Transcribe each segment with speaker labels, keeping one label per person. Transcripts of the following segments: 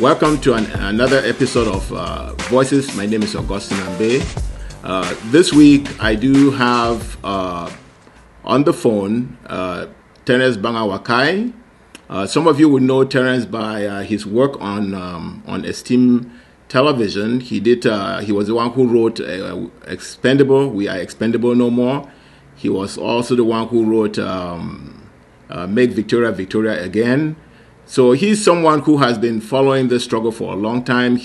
Speaker 1: Welcome to another episode of Voices. My name is Augustine Ambe. This week, I do have on the phone Terence Bangawakai. Some of you would know Terence by his work on Esteem Television. He was the one who wrote Expendable, We Are Expendable No More. He was also the one who wrote Make Victoria Victoria Again. So he's someone who has been following this struggle for a long time.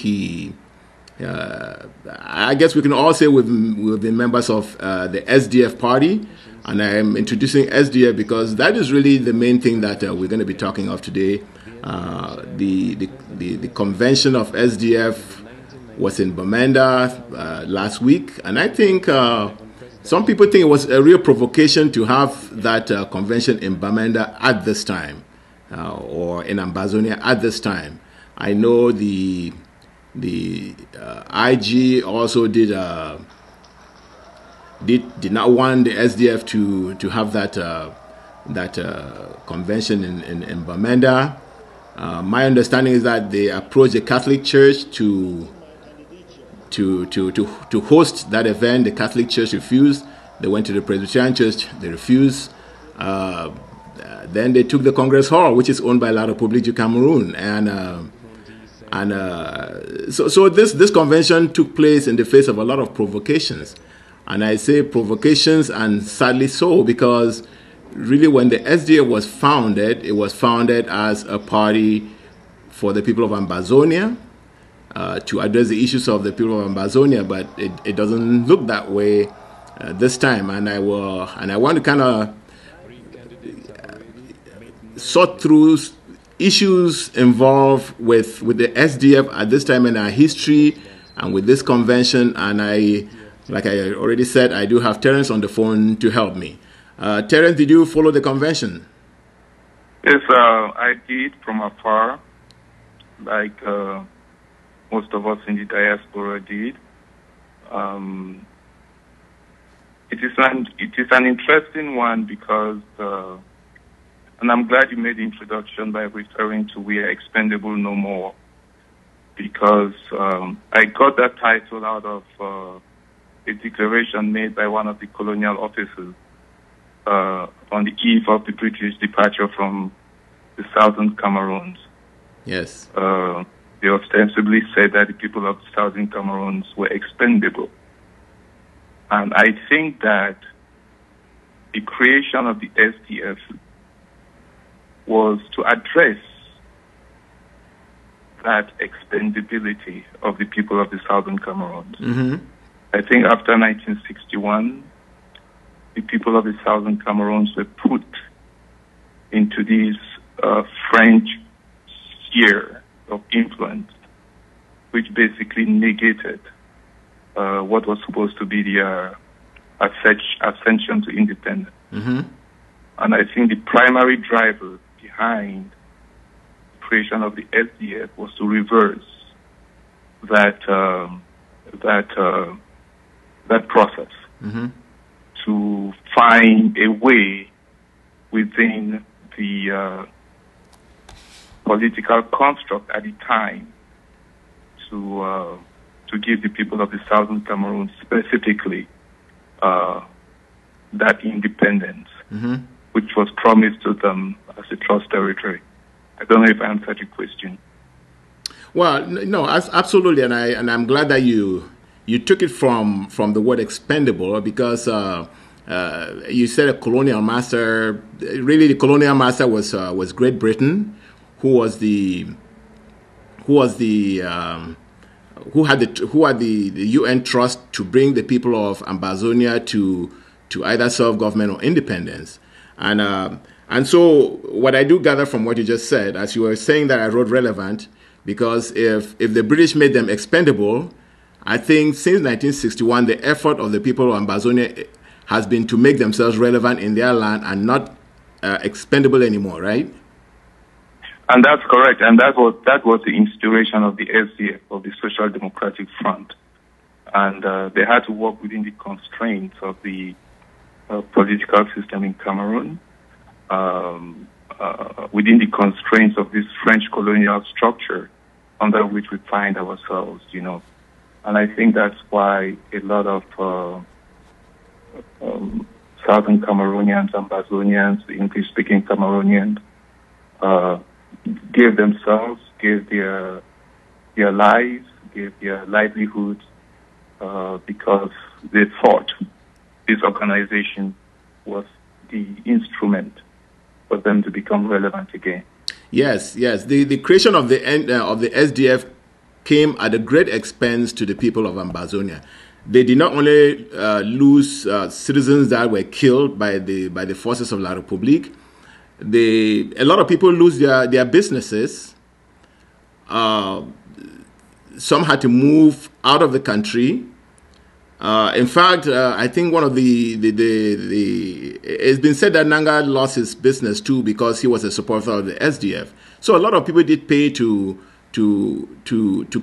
Speaker 1: I guess we can all say we've been members of the SDF party, and I am introducing SDF because that is really the main thing that we're going to be talking of today. The convention of SDF was in Bamenda last week, and I think some people think it was a real provocation to have that convention in Bamenda at this time. Or in Ambazonia at this time. I know the IG also did not want the SDF to have that convention in Bamenda. My understanding is that they approached the Catholic Church to host that event. The Catholic Church refused. They went to the Presbyterian Church. They refused. Then they took the Congress Hall, which is owned by La République du Cameroun, so this convention took place in the face of a lot of provocations, and I say provocations, and sadly so, because really when the SDF was founded, it was founded as a party for the people of Ambazonia to address the issues of the people of Ambazonia, but it doesn't look that way this time, and I want to kind of sort through issues involved with the SDF at this time in our history and with this convention. And like I already said, I do have Terence on the phone to help me. Terence, did you follow the convention?
Speaker 2: Yes, I did from afar, like most of us in the diaspora did. It is an interesting one because. And I'm glad you made the introduction by referring to We Are Expendable No More, because I got that title out of a declaration made by one of the colonial officers on the eve of the British departure from the southern Cameroons.
Speaker 1: Yes.
Speaker 2: They ostensibly said that the people of the southern Cameroons were expendable. And I think that the creation of the SDF was to address that expendability of the people of the southern Cameroons. Mm-hmm. I think after 1961, the people of the southern Cameroons were put into this French sphere of influence, which basically negated what was supposed to be their ascension to independence. Mm-hmm. And I think the primary driver behind the creation of the SDF was to reverse that process, mm-hmm. to find a way within the political construct at the time to give the people of the southern Cameroon specifically that independence. Mm-hmm. Which was promised to them as a trust territory. I don't know if I answered your question.
Speaker 1: Well, no, absolutely, and I'm glad that you took it from the word expendable, because you said a colonial master. Really, the colonial master was Great Britain, who had the UN trust to bring the people of Ambazonia to either self-government or independence. And so what I do gather from what you just said, as you were saying that I wrote relevant, because if the British made them expendable, I think since 1961, the effort of the people of Ambazonia has been to make themselves relevant in their land and not expendable anymore, right?
Speaker 2: And that's correct. And that was the inspiration of the SDF, of the Social Democratic Front. And they had to work within the constraints of the political system in Cameroon, within the constraints of this French colonial structure, under which we find ourselves, And I think that's why a lot of Southern Cameroonians, Ambazonians, the English-speaking Cameroonians, gave themselves, gave their lives, gave their livelihoods, because they thought this organization was the instrument for them to become relevant again.
Speaker 1: Yes. The creation of the SDF came at a great expense to the people of Ambazonia. They did not only lose citizens that were killed by the forces of La République. A lot of people lose their businesses. Some had to move out of the country. In fact, I think one of it's been said that Nanga lost his business too because he was a supporter of the SDF. So a lot of people did pay to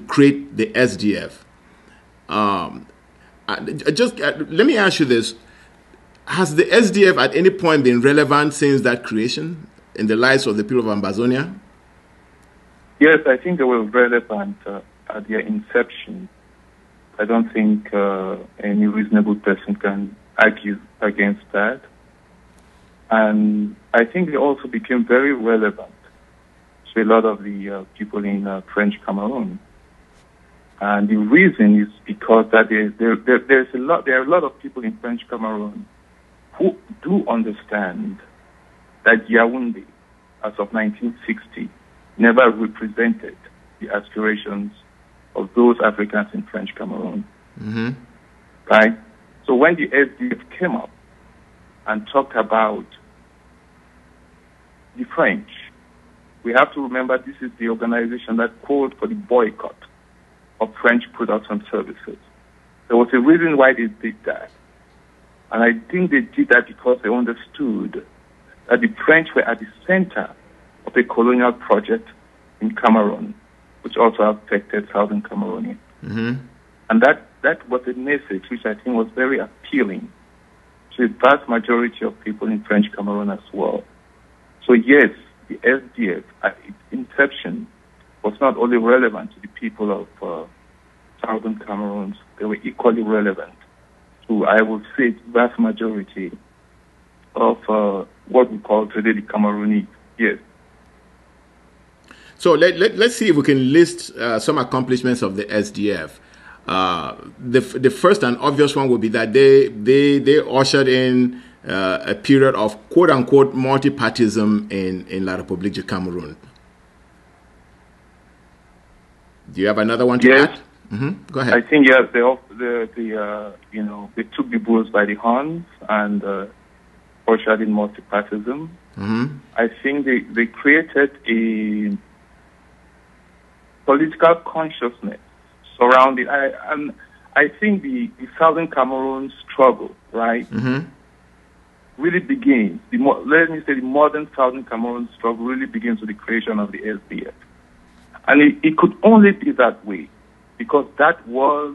Speaker 1: create the SDF. Let me ask you this: has the SDF at any point been relevant since that creation in the lives of the people of Ambazonia?
Speaker 2: Yes, I think they were relevant at their inception. I don't think any reasonable person can argue against that. And I think they also became very relevant to a lot of the people in French Cameroon. And the reason is because that there are a lot of people in French Cameroon who do understand that Yaoundé, as of 1960, never represented the aspirations of those Africans in French Cameroon.
Speaker 1: Mm-hmm.
Speaker 2: Right? So when the SDF came up and talked about the French, we have to remember this is the organization that called for the boycott of French products and services. There was a reason why they did that. And I think they did that because they understood that the French were at the center of a colonial project in Cameroon, which also affected Southern Cameroon.
Speaker 1: Mm-hmm.
Speaker 2: And that was a message which I think was very appealing to a vast majority of people in French Cameroon as well. So yes, the SDF at its inception was not only relevant to the people of Southern Cameroon, they were equally relevant to, I would say, the vast majority of what we call today the Cameroonese. Yes.
Speaker 1: So let's see if we can list some accomplishments of the SDF. The first and obvious one would be that they ushered in a period of quote unquote multipartism in La République du Cameroun. Do you have another one to add? Mm-hmm. Go ahead.
Speaker 2: I think yes, they took the bulls by the horns and ushered in multipartism.
Speaker 1: Mm-hmm.
Speaker 2: I think they created a political consciousness surrounding. I think the Southern Cameroon struggle, right,
Speaker 1: mm-hmm.
Speaker 2: really begins. The modern Southern Cameroon struggle really begins with the creation of the SDF, and it could only be that way because that was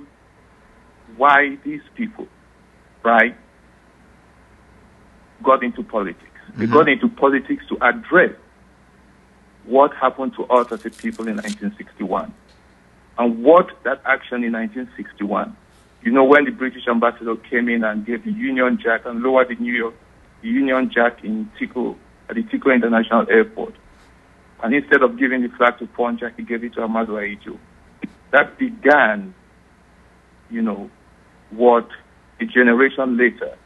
Speaker 2: why these people, right, got into politics. Mm-hmm. They got into politics to address what happened to us as a people in 1961. And what that action in 1961, when the British ambassador came in and gave the Union Jack and lowered the Union Jack in Tico, at the Tico International Airport. And instead of giving the flag to Poncha, he gave it to Amadou Ahidjo. That began, what a generation later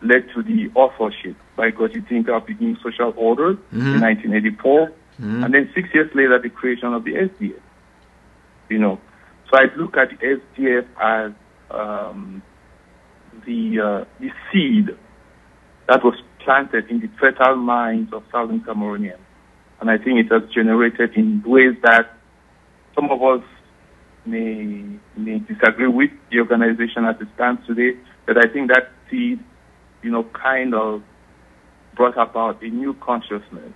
Speaker 2: led to the authorship by Gotitinka of the New Social Order
Speaker 1: mm-hmm.
Speaker 2: in 1984.
Speaker 1: Mm-hmm.
Speaker 2: And then 6 years later, the creation of the SDF. So I look at the SDF as the seed that was planted in the fertile minds of Southern Cameroonians. And I think it has generated in ways that some of us may disagree with the organization as it stands today, but I think that seed, kind of brought about a new consciousness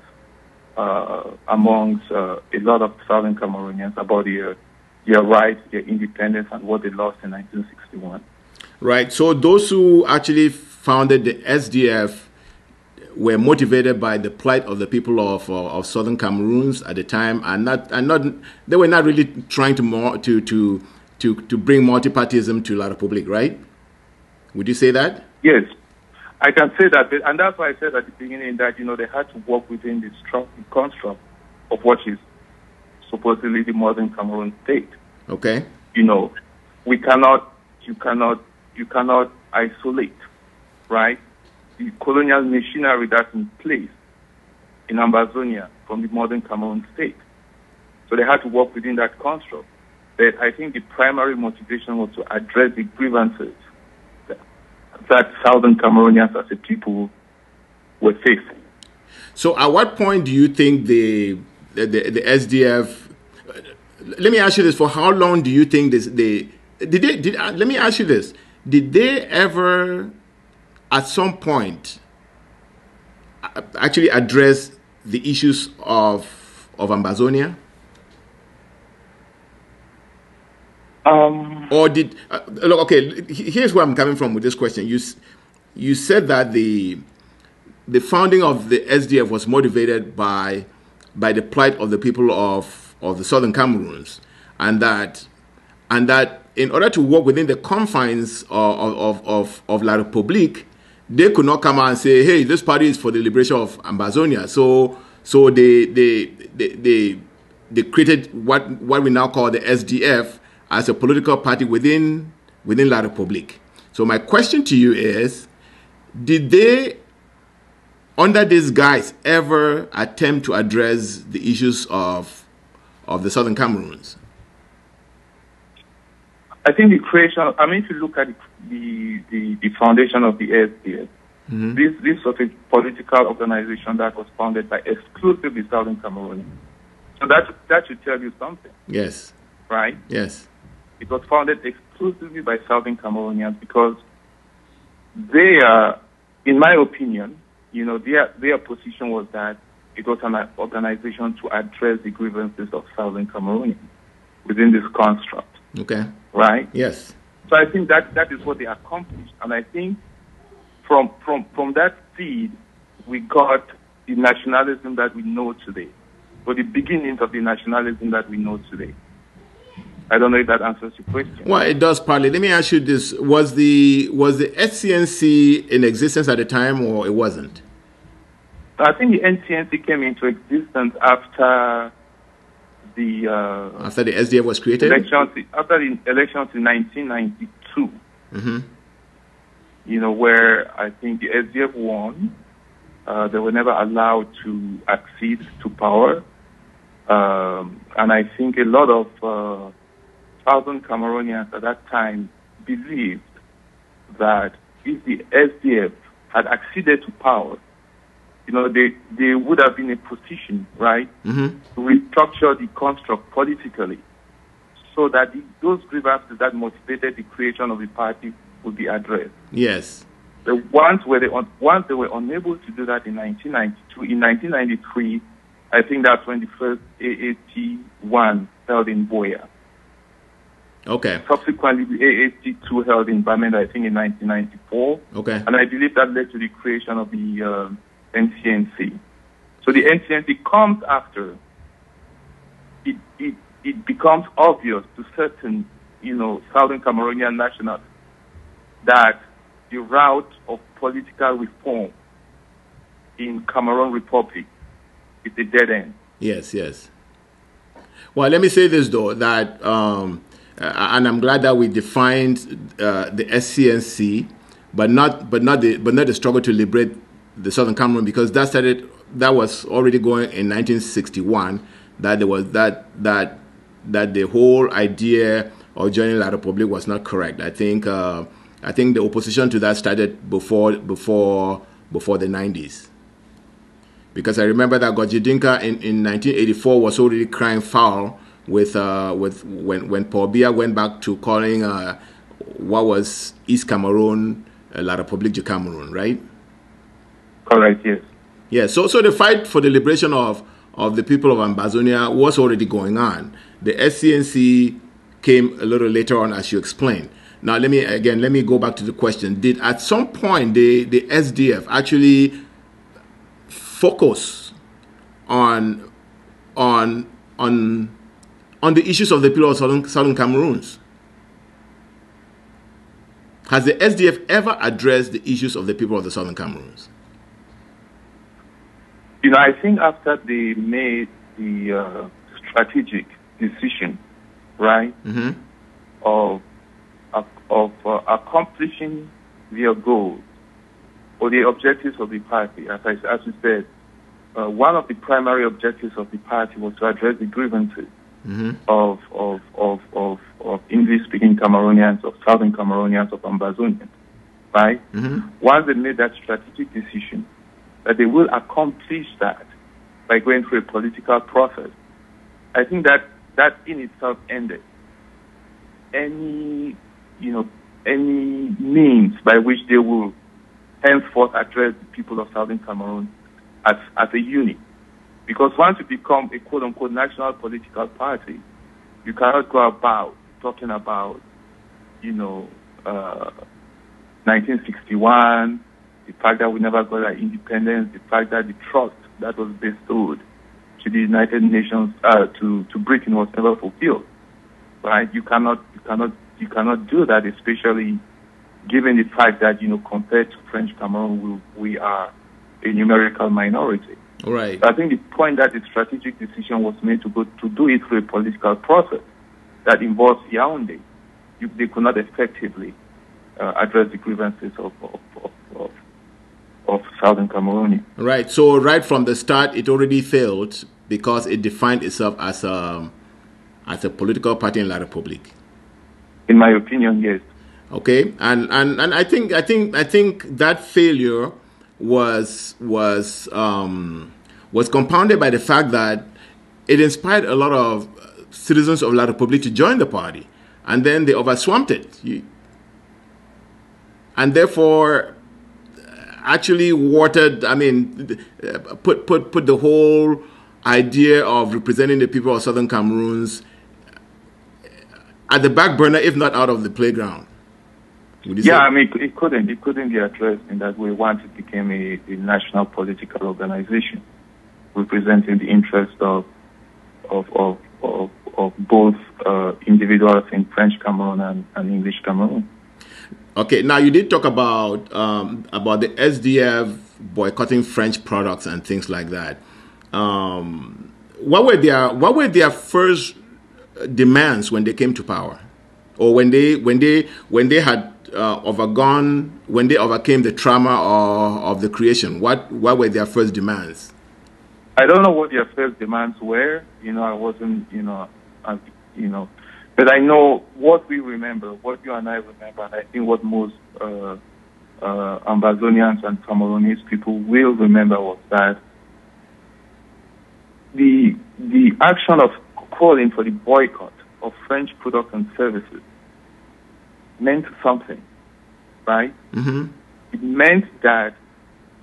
Speaker 2: amongst a lot of Southern Cameroonians about their rights, their independence, and what they lost in 1961.
Speaker 1: Right. So those who actually founded the SDF were motivated by the plight of the people of Southern Cameroons at the time, and they were not really trying to bring multipartyism to La République, right? Would you say that?
Speaker 2: Yes, I can say that, and that's why I said at the beginning that they had to work within the construct of what is supposedly the modern Cameroon state.
Speaker 1: Okay.
Speaker 2: You cannot isolate, right, the colonial machinery that's in place in Ambazonia from the modern Cameroon state. So they had to work within that construct. But I think the primary motivation was to address the grievances that Southern Cameroonians as a people were facing.
Speaker 1: So at what point do you think the SDF, let me ask you this, for how long do you think let me ask you this, did they ever at some point actually address the issues of Ambazonia? Or did look? Okay, here's where I'm coming from with this question. You said that the founding of the SDF was motivated by the plight of the people of the Southern Cameroons, and that in order to work within the confines of La République, they could not come out and say, "Hey, this party is for the liberation of Ambazonia." So they created what we now call the SDF as a political party within La République. So my question to you is, did they, under these guys, ever attempt to address the issues of the Southern Cameroons?
Speaker 2: I think the creation, if you look at the foundation of the SDF, this was a political organization that was founded by exclusively Southern Cameroonians. So that should tell you something. Yes. Right?
Speaker 1: Yes.
Speaker 2: It was founded exclusively by Southern Cameroonians because they are, in my opinion, their position was that it was an organization to address the grievances of Southern Cameroonians within this construct.
Speaker 1: Okay.
Speaker 2: Right?
Speaker 1: Yes.
Speaker 2: So I think that is what they accomplished. And I think from that seed, we got the nationalism that we know today, or the beginnings of the nationalism that we know today. I don't know if that answers your question.
Speaker 1: Well, it does partly. Let me ask you this. Was the SCNC in existence at the time, or it wasn't?
Speaker 2: I think the NCNC came into existence after the
Speaker 1: SDF was created?
Speaker 2: After the elections in 1992. Where I think the SDF won. They were never allowed to accede to power. And I think a lot of Southern Cameroonians at that time believed that if the SDF had acceded to power, they would have been in a position, right, to restructure the construct politically so that those grievances that motivated the creation of the party would be addressed.
Speaker 1: Yes.
Speaker 2: But once they were unable to do that in 1992, in 1993, I think that's when the first AAT1 held in Boya.
Speaker 1: Okay.
Speaker 2: Subsequently, the AAT2 held in Bamenda, I think, in 1994.
Speaker 1: Okay.
Speaker 2: And I believe that led to the creation of the NCNC. So the NCNC comes after. It becomes obvious to certain, Southern Cameroonian nationals that the route of political reform in Cameroon Republic is a dead end.
Speaker 1: Yes, yes. Well, let me say this though, that and I'm glad that we defined the SCNC, but not the struggle to liberate the Southern Cameroon, because that was already going in 1961. That there was that the whole idea of joining La République was not correct. I think the opposition to that started before the 90s. Because I remember that Gojidinka in 1984 was already crying foul with when Paul Biya went back to calling what was East Cameroon La République du Cameroun, right?
Speaker 2: Correct. Yes.
Speaker 1: Yeah. So the fight for the liberation of the people of Ambazonia was already going on. The SCNC came a little later on, as you explained. Now let me go back to the question: did at some point the SDF actually focus on the issues of the people of southern Cameroons? Has the SDF ever addressed the issues of the people of the southern Cameroons?
Speaker 2: I think after they made the strategic decision, right, of accomplishing their goals or the objectives of the party, as you said, one of the primary objectives of the party was to address the grievances of English-speaking Cameroonians, of Southern Cameroonians, of Ambazonians, right? Once they made that strategic decision, that they will accomplish that by going through a political process, I think that in itself ended any means by which they will henceforth address the people of Southern Cameroon as a unit. Because once you become a quote-unquote national political party, you cannot go about talking about, 1961, the fact that we never got our independence, the fact that the trust that was bestowed to the United Nations, to Britain was never fulfilled, right? You cannot do that, especially given the fact that, compared to French Cameroon, we are a numerical minority.
Speaker 1: Right.
Speaker 2: So I think the point that the strategic decision was made to do it through a political process that involves Yaoundé, they could not effectively address the grievances of Southern Cameroon.
Speaker 1: Right. So right from the start, it already failed because it defined itself as a political party in La Republique.
Speaker 2: In my opinion, yes.
Speaker 1: Okay, and I think that failure was compounded by the fact that it inspired a lot of citizens of La Republique to join the party, and then they overswamped it, and therefore actually watered. I mean, put the whole idea of representing the people of Southern Cameroons at the back burner, if not out of the playground.
Speaker 2: Yeah, I mean, it couldn't be addressed in that way once it became a national political organization representing the interest of both individuals in French Cameroon and English Cameroon.
Speaker 1: Okay, now you did talk about the SDF boycotting French products and things like that. What were their first demands when they came to power, or when they had when they overcame the trauma of the creation? What were their first demands?
Speaker 2: I don't know what their first demands were. I wasn't, but I know what we remember, what you and I remember, and I think what most Ambazonians and Cameroonese people will remember was that the action of calling for the boycott of French products and services meant something, right? It meant that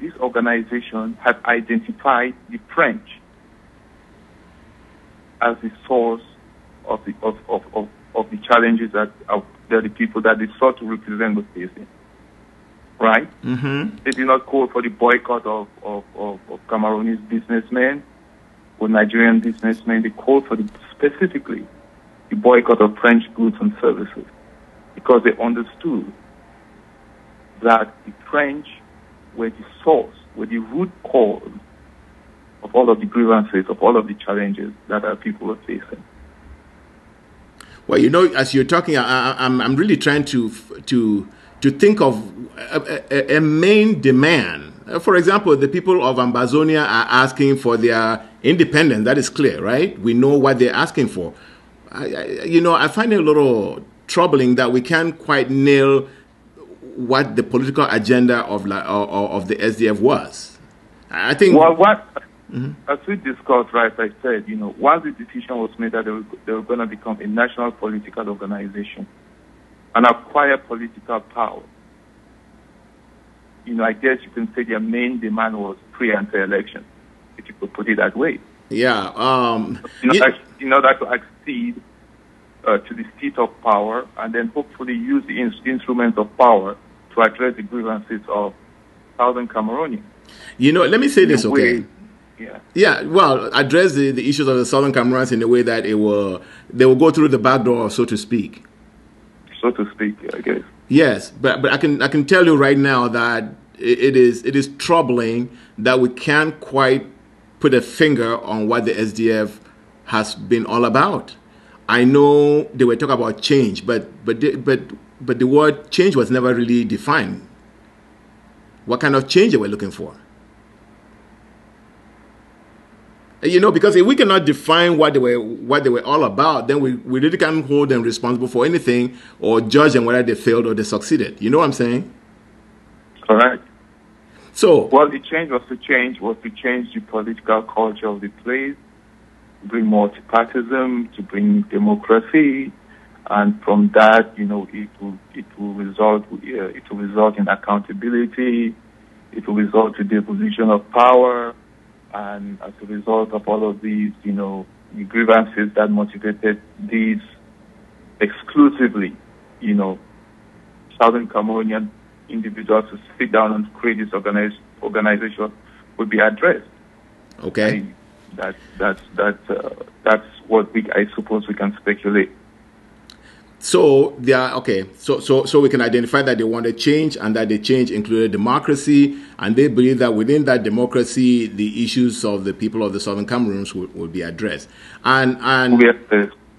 Speaker 2: this organization had identified the French as the source of the challenges that the people that they sought to represent were facing, right? They did not call for the boycott of Cameroonese businessmen or Nigerian businessmen. They called for specifically the boycott of French goods and services, because they understood that the French were the source, were the root cause of all of the grievances, of all of the challenges that our people are facing.
Speaker 1: Well, as you're talking, I'm really trying to think of a main demand. For example, the people of Ambazonia are asking for their independence. That is clear, right? We know what they're asking for. I find it a little troubling that we can't quite nail what the political agenda of the SDF was. I think.
Speaker 2: Well, as we discussed, right, I said, once the decision was made that they were going to become a national political organization and acquire political power, I guess you can say their main demand was free and fair elections, if you could put it that way.
Speaker 1: Yeah.
Speaker 2: In order to accede to the seat of power and then hopefully use the instruments of power to address the grievances of Southern Cameroonians.
Speaker 1: Let me say this, okay?
Speaker 2: Yeah.
Speaker 1: Yeah, well, address the issues of the Southern Cameroonians in a way that they will go through the back door, so to speak.
Speaker 2: So to speak, I guess.
Speaker 1: Yes, but I can tell you right now that it is troubling that we can't quite put a finger on what the SDF has been all about. I know they were talking about change, but the word change was never really defined. What kind of change they were looking for? Because if we cannot define what they were all about, then we really can't hold them responsible for anything or judge them whether they failed or they succeeded. You know what I'm saying?
Speaker 2: Correct.
Speaker 1: So,
Speaker 2: well, the change was to change the political culture of the place, bring multipartism, to bring democracy, and from that, it will result in accountability. It will result in devolution of power. And as a result of all of these, the grievances that motivated these exclusively, Southern Cameroonian individuals to sit down and create this organization would be addressed.
Speaker 1: Okay.
Speaker 2: That's what I suppose we can speculate.
Speaker 1: So they are okay. So we can identify that they wanted change, and that the change included democracy, and they believe that within that democracy, the issues of the people of the Southern Cameroons will be addressed. And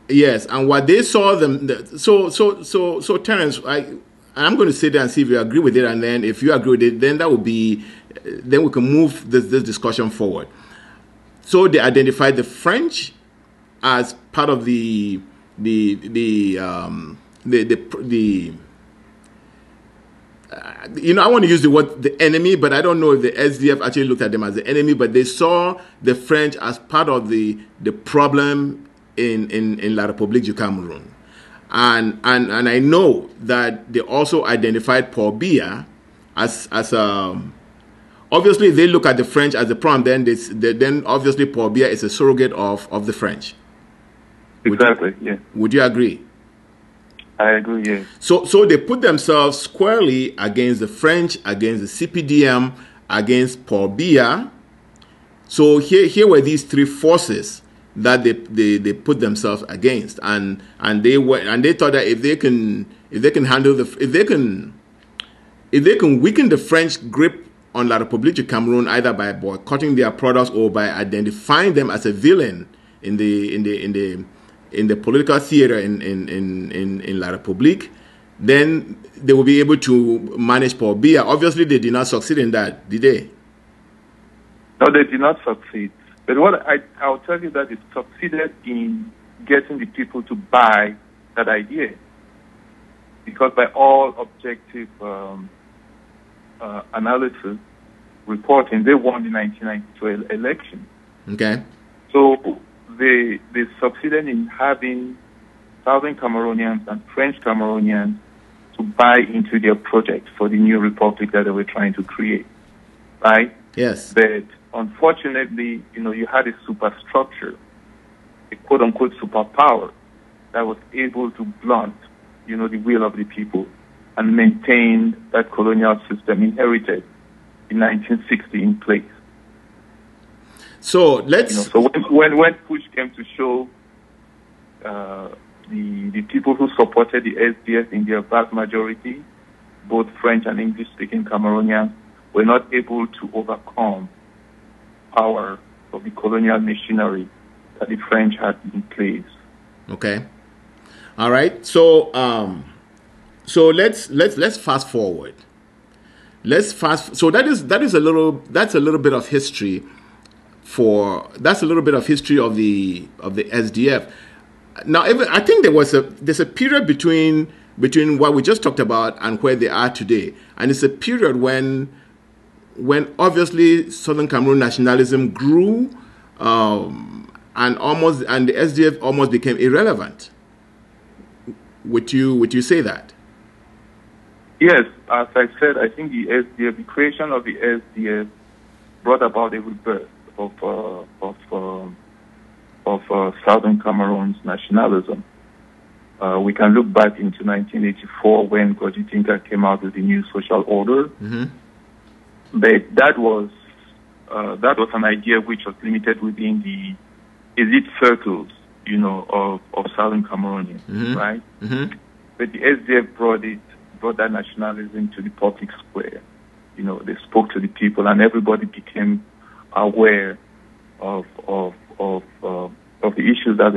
Speaker 1: yes, and what they saw them. So Terence, I'm going to sit there and see if you agree with it, and then if you agree with it, then that would be, then we can move this discussion forward. So they identified the French as part of I want to use the word the enemy, but I don't know if the SDF actually looked at them as the enemy, but they saw the French as part of the problem in La République du Cameroon. And I know that they also identified Paul Biya as obviously they look at the French as the problem, then obviously Paul Biya is a surrogate of the French.
Speaker 2: Exactly, yeah.
Speaker 1: Would you agree?
Speaker 2: I agree, yes.
Speaker 1: So they put themselves squarely against the French, against the CPDM, against Paul Biya. So here were these three forces that they put themselves against, and they thought that if they can weaken the French grip on La République du Cameroon, either by boycotting their products or by identifying them as a villain in the political theater in La République, then they will be able to manage Paul Biya. Obviously, they did not succeed in that, did they?
Speaker 2: No, they did not succeed. But what I'll tell you that it succeeded in getting the people to buy that idea. Because by all objective analysis, reporting, they won the 1992 election.
Speaker 1: Okay.
Speaker 2: So they succeeded in having Southern Cameroonians and French Cameroonians to buy into their project for the new republic that they were trying to create, right?
Speaker 1: Yes.
Speaker 2: But unfortunately, you had a superstructure, a quote-unquote superpower that was able to blunt, the will of the people and maintain that colonial system inherited in 1960 in place.
Speaker 1: So let's.
Speaker 2: So when push came to show, the people who supported the SDF in their vast majority, both French and English-speaking Cameroonians, were not able to overcome power of the colonial machinery that the French had in place. Okay.
Speaker 1: All right. So let's fast forward. So that's a little bit of history. That's a little bit of history of the SDF. Now, I think there's a period between what we just talked about and where they are today, and it's a period when obviously Southern Cameroon nationalism grew, and the SDF almost became irrelevant. Would you say that?
Speaker 2: Yes, as I said, I think the creation of the SDF brought about a rebirth of Southern Cameroon's nationalism. We can look back into 1984 when Gorgi Tinka came out with the new social order.
Speaker 1: Mm-hmm.
Speaker 2: But that was that was an idea which was limited within the elite circles, of Southern Cameroonians, right?
Speaker 1: Mm-hmm.
Speaker 2: But the SDF brought that nationalism to the public square. They spoke to the people, and everybody became aware of the issues that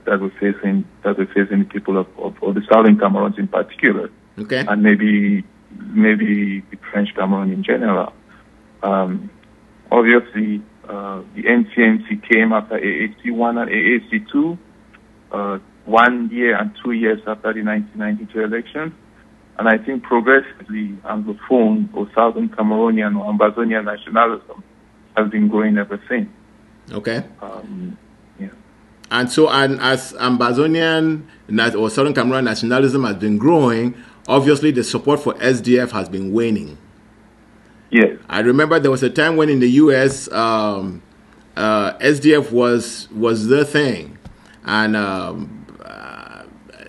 Speaker 2: were facing the people of the Southern Cameroons in particular,
Speaker 1: okay,
Speaker 2: and maybe the French Cameroon in general. Obviously, the NCNC came after AAC1 and AAC2, 1 year and 2 years after the 1992 elections. And I think progressively, Anglophone or Southern Cameroonian or Ambazonia nationalism has been growing ever since.
Speaker 1: Okay.
Speaker 2: Yeah.
Speaker 1: And so, as Ambazonian or Southern Cameroon nationalism has been growing, obviously the support for SDF has been waning.
Speaker 2: Yes.
Speaker 1: I remember there was a time when in the U.S., SDF was the thing. And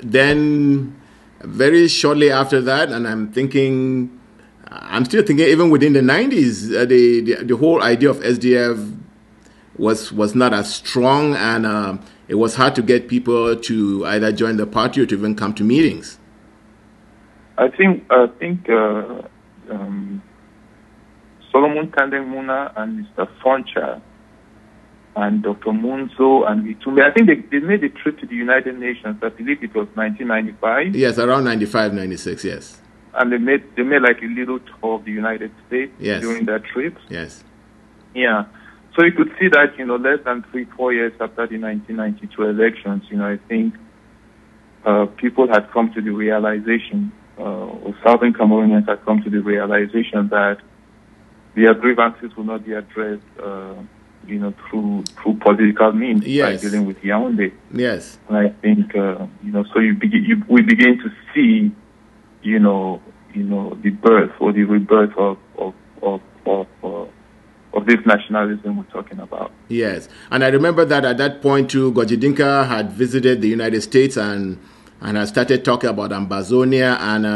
Speaker 1: then very shortly after that, and I'm still thinking even within the 90s, the whole idea of SDF was not as strong, and it was hard to get people to either join the party or to even come to meetings.
Speaker 2: I think Solomon Kandemuna and Mr. Foncha and Dr. Munzo and Itumbe, I think they made a trip to the United Nations. I believe it was 1995.
Speaker 1: Yes, around 95, 96, yes.
Speaker 2: And they made like a little tour of the United States during that trip.
Speaker 1: Yes.
Speaker 2: Yeah. So you could see that, less than 3-4 years after the 1992 elections, I think people had come to the realization, or Southern Cameroonians had come to the realization that their grievances will not be addressed, through political means, by dealing with Yaoundé.
Speaker 1: Yes.
Speaker 2: And I think, so we begin to see, the birth or the rebirth of this nationalism we're talking about.
Speaker 1: Yes. And I remember that at that point too, Gojidinka had visited the United States and had started talking about Ambazonia, and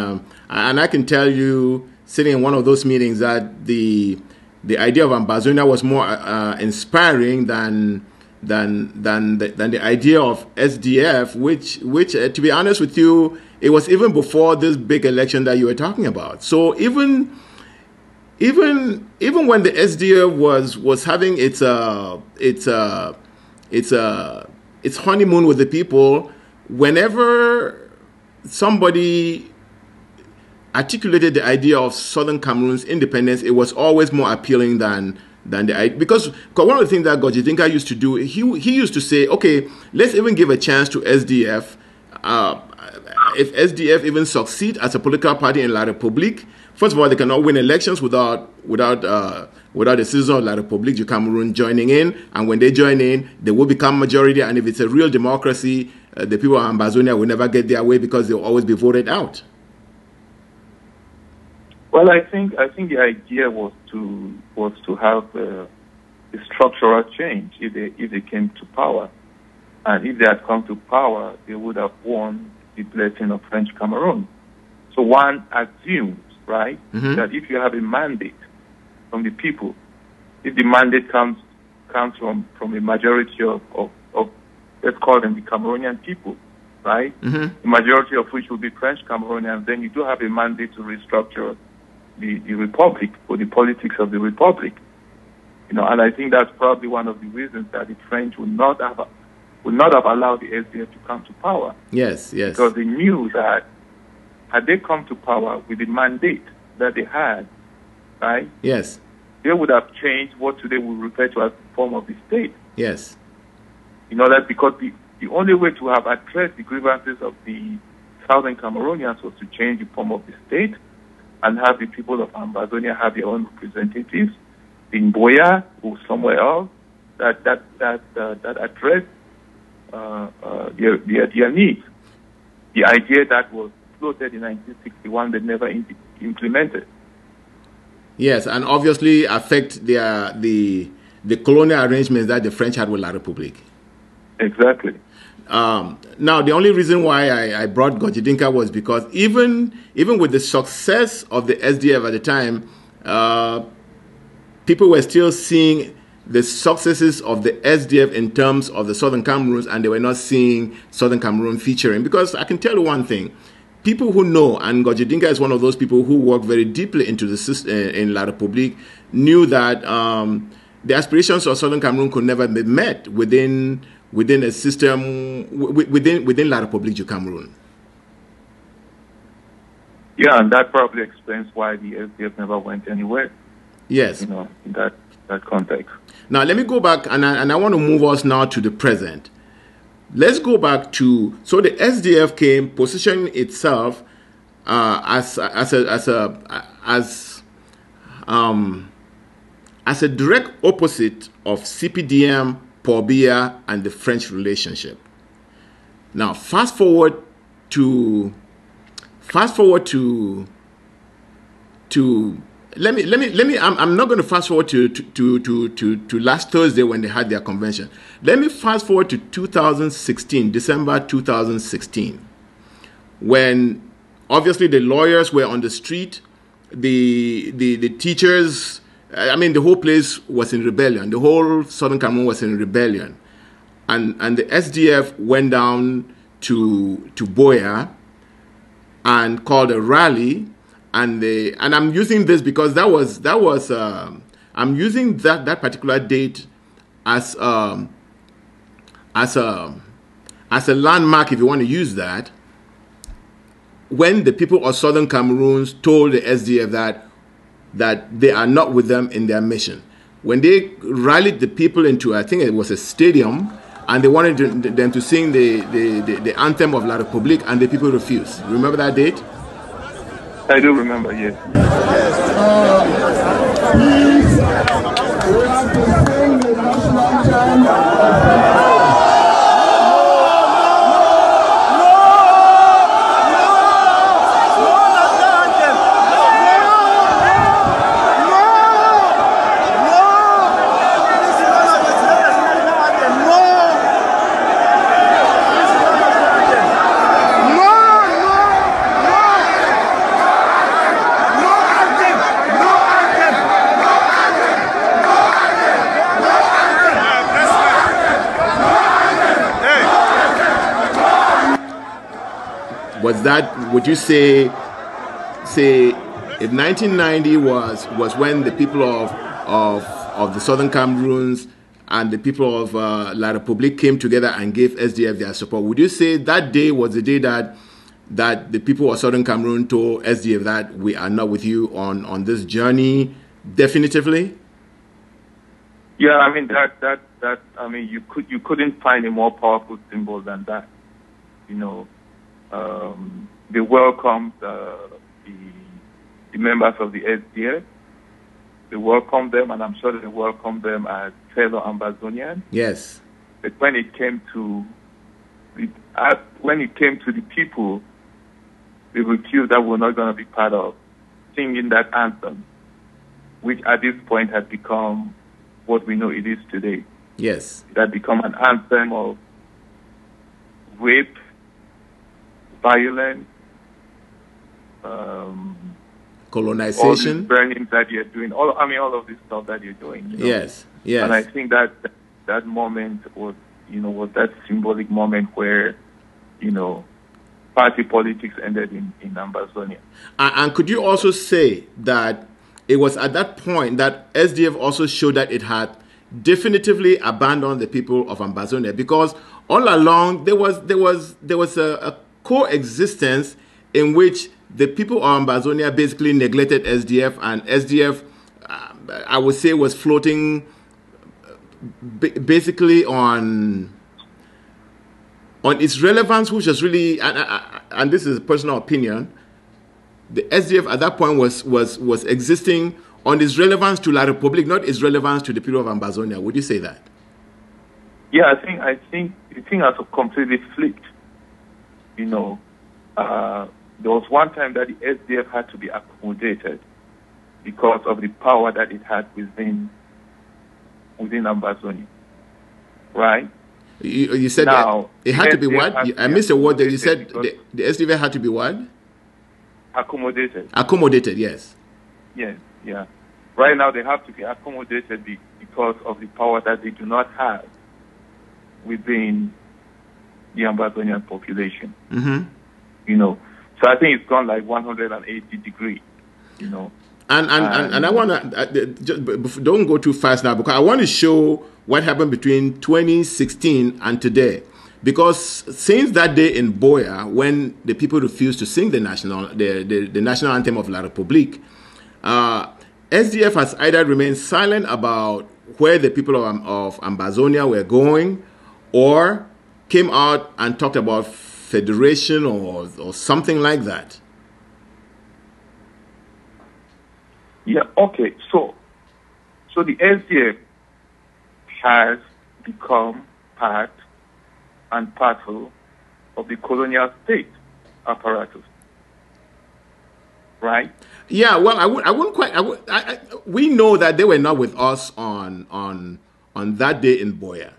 Speaker 1: I can tell you, sitting in one of those meetings, that the idea of Ambazonia was more inspiring than the idea of SDF, which to be honest with you, it was even before this big election that you were talking about. So even when the SDF was having its honeymoon with the people, whenever somebody articulated the idea of Southern Cameroon's independence, it was always more appealing than the idea. Because one of the things that Gojidinka used to do, he used to say, okay, let's even give a chance to SDF. If SDF even succeed as a political party in La République, first of all, they cannot win elections without the citizens of La République du Cameroon joining in. And when they join in, they will become majority. And if it's a real democracy, the people of Ambazonia will never get their way because they'll always be voted out.
Speaker 2: Well, I think the idea was to have a structural change if they came to power, and if they had come to power, they would have won the blessing of French Cameroon. So one assumes, right, that if you have a mandate from the people, if the mandate comes from a majority of let's call them the Cameroonian people, right, the majority of which will be French Cameroonians, then you do have a mandate to restructure the republic, or the politics of the republic, and I think that's probably one of the reasons that the French would not have allowed the SDF to come to power.
Speaker 1: Yes.
Speaker 2: Because they knew that had they come to power with the mandate that they had, right?
Speaker 1: Yes.
Speaker 2: They would have changed what today we refer to as the form of the state.
Speaker 1: Yes.
Speaker 2: That because the only way to have addressed the grievances of the Southern Cameroonians was to change the form of the state, and have the people of Ambazonia have their own representatives in Boya or somewhere else that address their needs. The idea that was floated in 1961 but never implemented.
Speaker 1: Yes, and obviously affect the colonial arrangements that the French had with La République.
Speaker 2: Exactly.
Speaker 1: Now, the only reason why I brought Gojidinka was because even with the success of the SDF at the time, people were still seeing the successes of the SDF in terms of the Southern Cameroons, and they were not seeing Southern Cameroon featuring. Because I can tell you one thing, people who know, and Godjedinka is one of those people who work very deeply into the system in La République, knew that the aspirations of Southern Cameroon could never be met within a system, within La République du Cameroun.
Speaker 2: Yeah, and that probably explains why the SDF never went anywhere.
Speaker 1: Yes.
Speaker 2: In that context.
Speaker 1: Now, let me go back, and I want to move us now to the present. Let's go back to, so the SDF came, positioning itself as a direct opposite of CPDM, Pobia, and the French relationship. Now, fast forward to let me I'm not going to fast forward to last Thursday when they had their convention. Let me fast forward to 2016, December 2016, when obviously the lawyers were on the street, the teachers, I mean, the whole place was in rebellion. The whole Southern Cameroon was in rebellion, and the SDF went down to Boya and called a rally. And I'm using this because I'm using that particular date as a landmark, if you want to use that, when the people of Southern Cameroon told the SDF that they are not with them in their mission. When they rallied the people into, I think it was a stadium, and they wanted them to sing the anthem of La République, and the people refused. Remember that date?
Speaker 2: I do remember, yes.
Speaker 1: Was that, would you say if 1990 was when the people of the Southern Cameroons and the people of La République came together and gave SDF their support, would you say that day was the day that the people of Southern Cameroon told SDF that we are not with you on this journey definitively?
Speaker 2: Yeah, I mean that I mean you couldn't find a more powerful symbol than that. They welcomed the members of the SDF. They welcomed them, and I'm sure they welcomed them as fellow Ambazonians.
Speaker 1: Yes.
Speaker 2: But when it came to the people, they refused that we're not going to be part of singing that anthem, which at this point had become what we know it is today.
Speaker 1: Yes.
Speaker 2: It had become an anthem of rape, violence,
Speaker 1: colonization,
Speaker 2: all these burnings that you're doing, all of this stuff that you're doing.
Speaker 1: Yes, yes.
Speaker 2: And I think that moment was that symbolic moment where, party politics ended in Ambazonia.
Speaker 1: And could you also say that it was at that point that SDF also showed that it had definitively abandoned the people of Ambazonia? Because all along there was a coexistence in which the people of Ambazonia basically neglected SDF, and SDF, I would say, was floating basically on its relevance, which was really, and this is a personal opinion, the SDF at that point was existing on its relevance to La République, not its relevance to the people of Ambazonia. Would you say that?
Speaker 2: Yeah, I think the thing has completely flipped. There was one time that the SDF had to be accommodated because of the power that it had within Ambazonia, right?
Speaker 1: You said now, that it had to be what? I missed a word that you said. The SDF had to be what?
Speaker 2: Accommodated.
Speaker 1: Accommodated, yes.
Speaker 2: Yes, yeah. right now they have to be accommodated because of the power that they do not have within the Ambazonian population. You know, so I think it's gone like 180 degrees. You know,
Speaker 1: and I want to don't go too fast now, because I want to show what happened between 2016 and today. Because since that day in Boya, when the people refused to sing the national anthem of La République, SDF has either remained silent about where the people of Ambazonia were going, or came out and talked about federation or something like that.
Speaker 2: Yeah, okay. So the SDF has become part and parcel of the colonial state apparatus, right?
Speaker 1: Yeah, well, I wouldn't quite. We know that they were not with us on that day in Boya,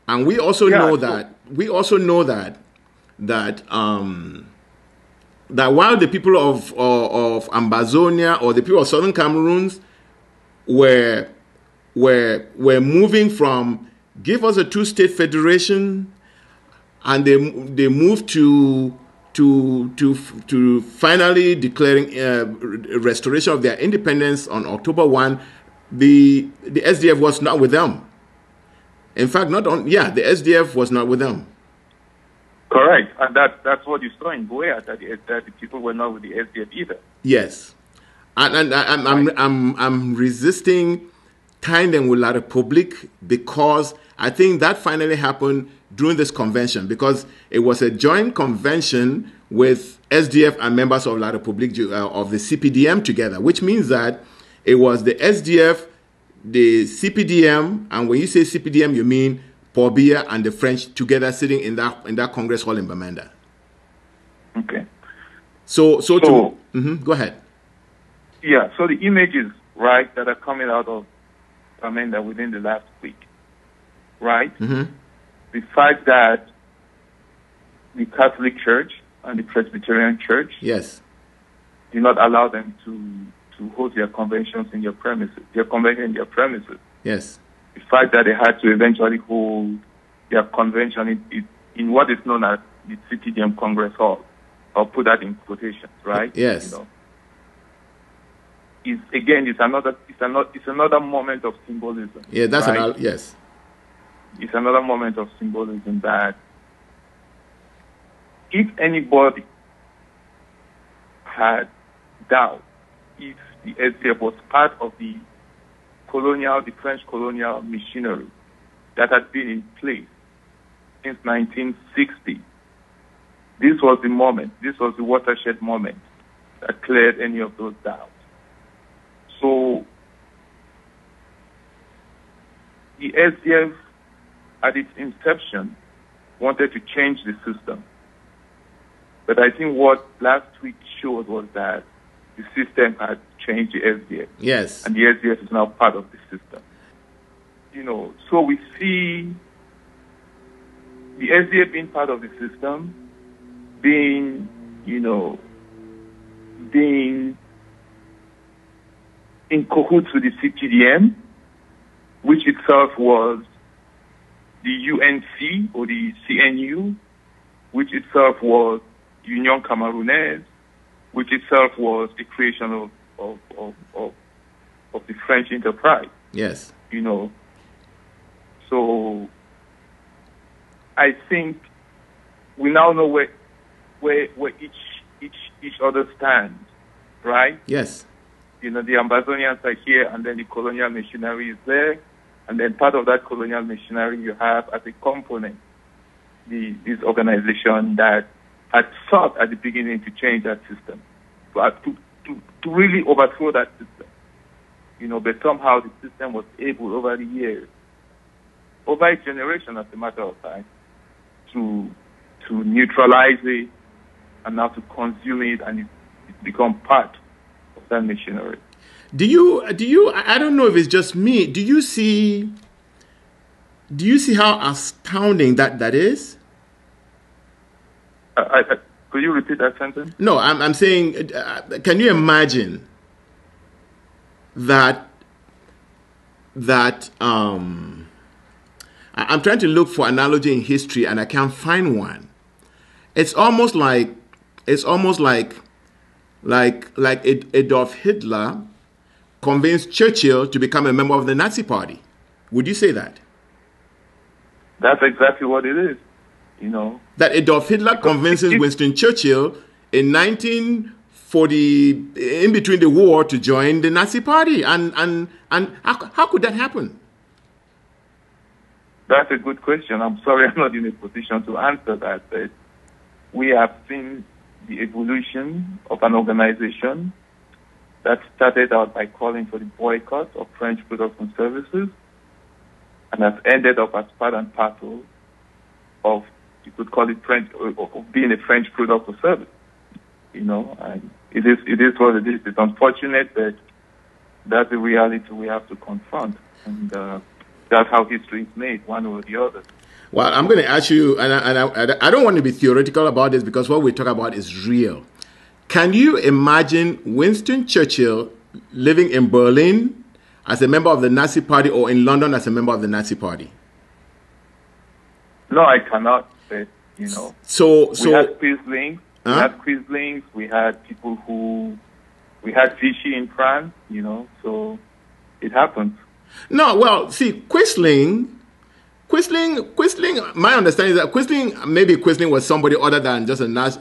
Speaker 1: and we also know that that while the people of Ambazonia or the people of Southern Cameroons were moving from give us a two-state federation, and they moved to finally declaring restoration of their independence on October 1, the SDF was not with them. In fact, the SDF was not with them.
Speaker 2: Correct, and that's what you saw in Boya, that the people were not with the SDF either.
Speaker 1: Yes, and I'm resisting tying them with La République, because I think that finally happened during this convention, because it was a joint convention with SDF and members of La République of the CPDM together, which means that it was the SDF, the CPDM, and when you say CPDM, you mean Paul Biya and the French together sitting in that Congress hall in Bamenda.
Speaker 2: Okay.
Speaker 1: So go ahead.
Speaker 2: Yeah. So the images, right, that are coming out of Bamenda within the last week, right? Mm-hmm. The fact that the Catholic Church and the Presbyterian Church,
Speaker 1: yes,
Speaker 2: do not allow them to hold their conventions in their premises, Yes. The fact that they had to eventually hold their convention in what is known as the CPDM Congress Hall. I'll put that in quotations, right?
Speaker 1: Yes.
Speaker 2: You know, it's another moment of symbolism.
Speaker 1: Yeah, that's
Speaker 2: right?
Speaker 1: Yes.
Speaker 2: It's another moment of symbolism that if anybody had doubt if the SDF was part of the French colonial machinery that had been in place since 1960, this was the watershed moment that cleared any of those doubts. So the SDF, at its inception, wanted to change the system. But I think what last week showed was that the system had changed the SDF.
Speaker 1: Yes.
Speaker 2: And the SDF is now part of the system. You know, so we see the SDF being part of the system, being in cahoots with the CPDM, which itself was the UNC or the CNU, which itself was Union Camerounaise, which itself was the creation of the French enterprise.
Speaker 1: Yes.
Speaker 2: You know, so I think we now know where each other stands, right?
Speaker 1: Yes.
Speaker 2: You know, the Ambazonians are here, and then the colonial machinery is there, and then part of that colonial machinery you have as a component this organization that had sought at the beginning to change that system, to really overthrow that system. You know, but somehow the system was able over the years, over a generation as a matter of time, to neutralize it and now to consume it, and it's become part of that machinery.
Speaker 1: Do you? I don't know if it's just me. Do you see how astounding that is?
Speaker 2: Could you repeat that sentence?
Speaker 1: No, I'm saying, can you imagine that that I'm trying to look for analogy in history and I can't find one. It's almost like Adolf Hitler convinced Churchill to become a member of the Nazi Party. Would you say that?
Speaker 2: That's exactly what it is.
Speaker 1: That Adolf Hitler convinces Winston Churchill in 1940, in between the war, to join the Nazi Party. And how could that happen?
Speaker 2: That's a good question. I'm sorry I'm not in a position to answer that. But we have seen the evolution of an organization that started out by calling for the boycott of French products and services and has ended up as part and parcel of, you could call it French, of being a French product or service. And it is what it is. It's unfortunate, but that's the reality we have to confront. And that's how history is made, one or the other.
Speaker 1: Well, I'm going to ask you, and I don't want to be theoretical about this because what we talk about is real. Can you imagine Winston Churchill living in Berlin as a member of the Nazi Party or in London as a member of the Nazi Party?
Speaker 2: No, I cannot. But,
Speaker 1: So
Speaker 2: we had Quislings. We had people we had Vichy in France, so it happens.
Speaker 1: No, well, see, Quisling, my understanding is that Quisling was somebody other than just a Nazi.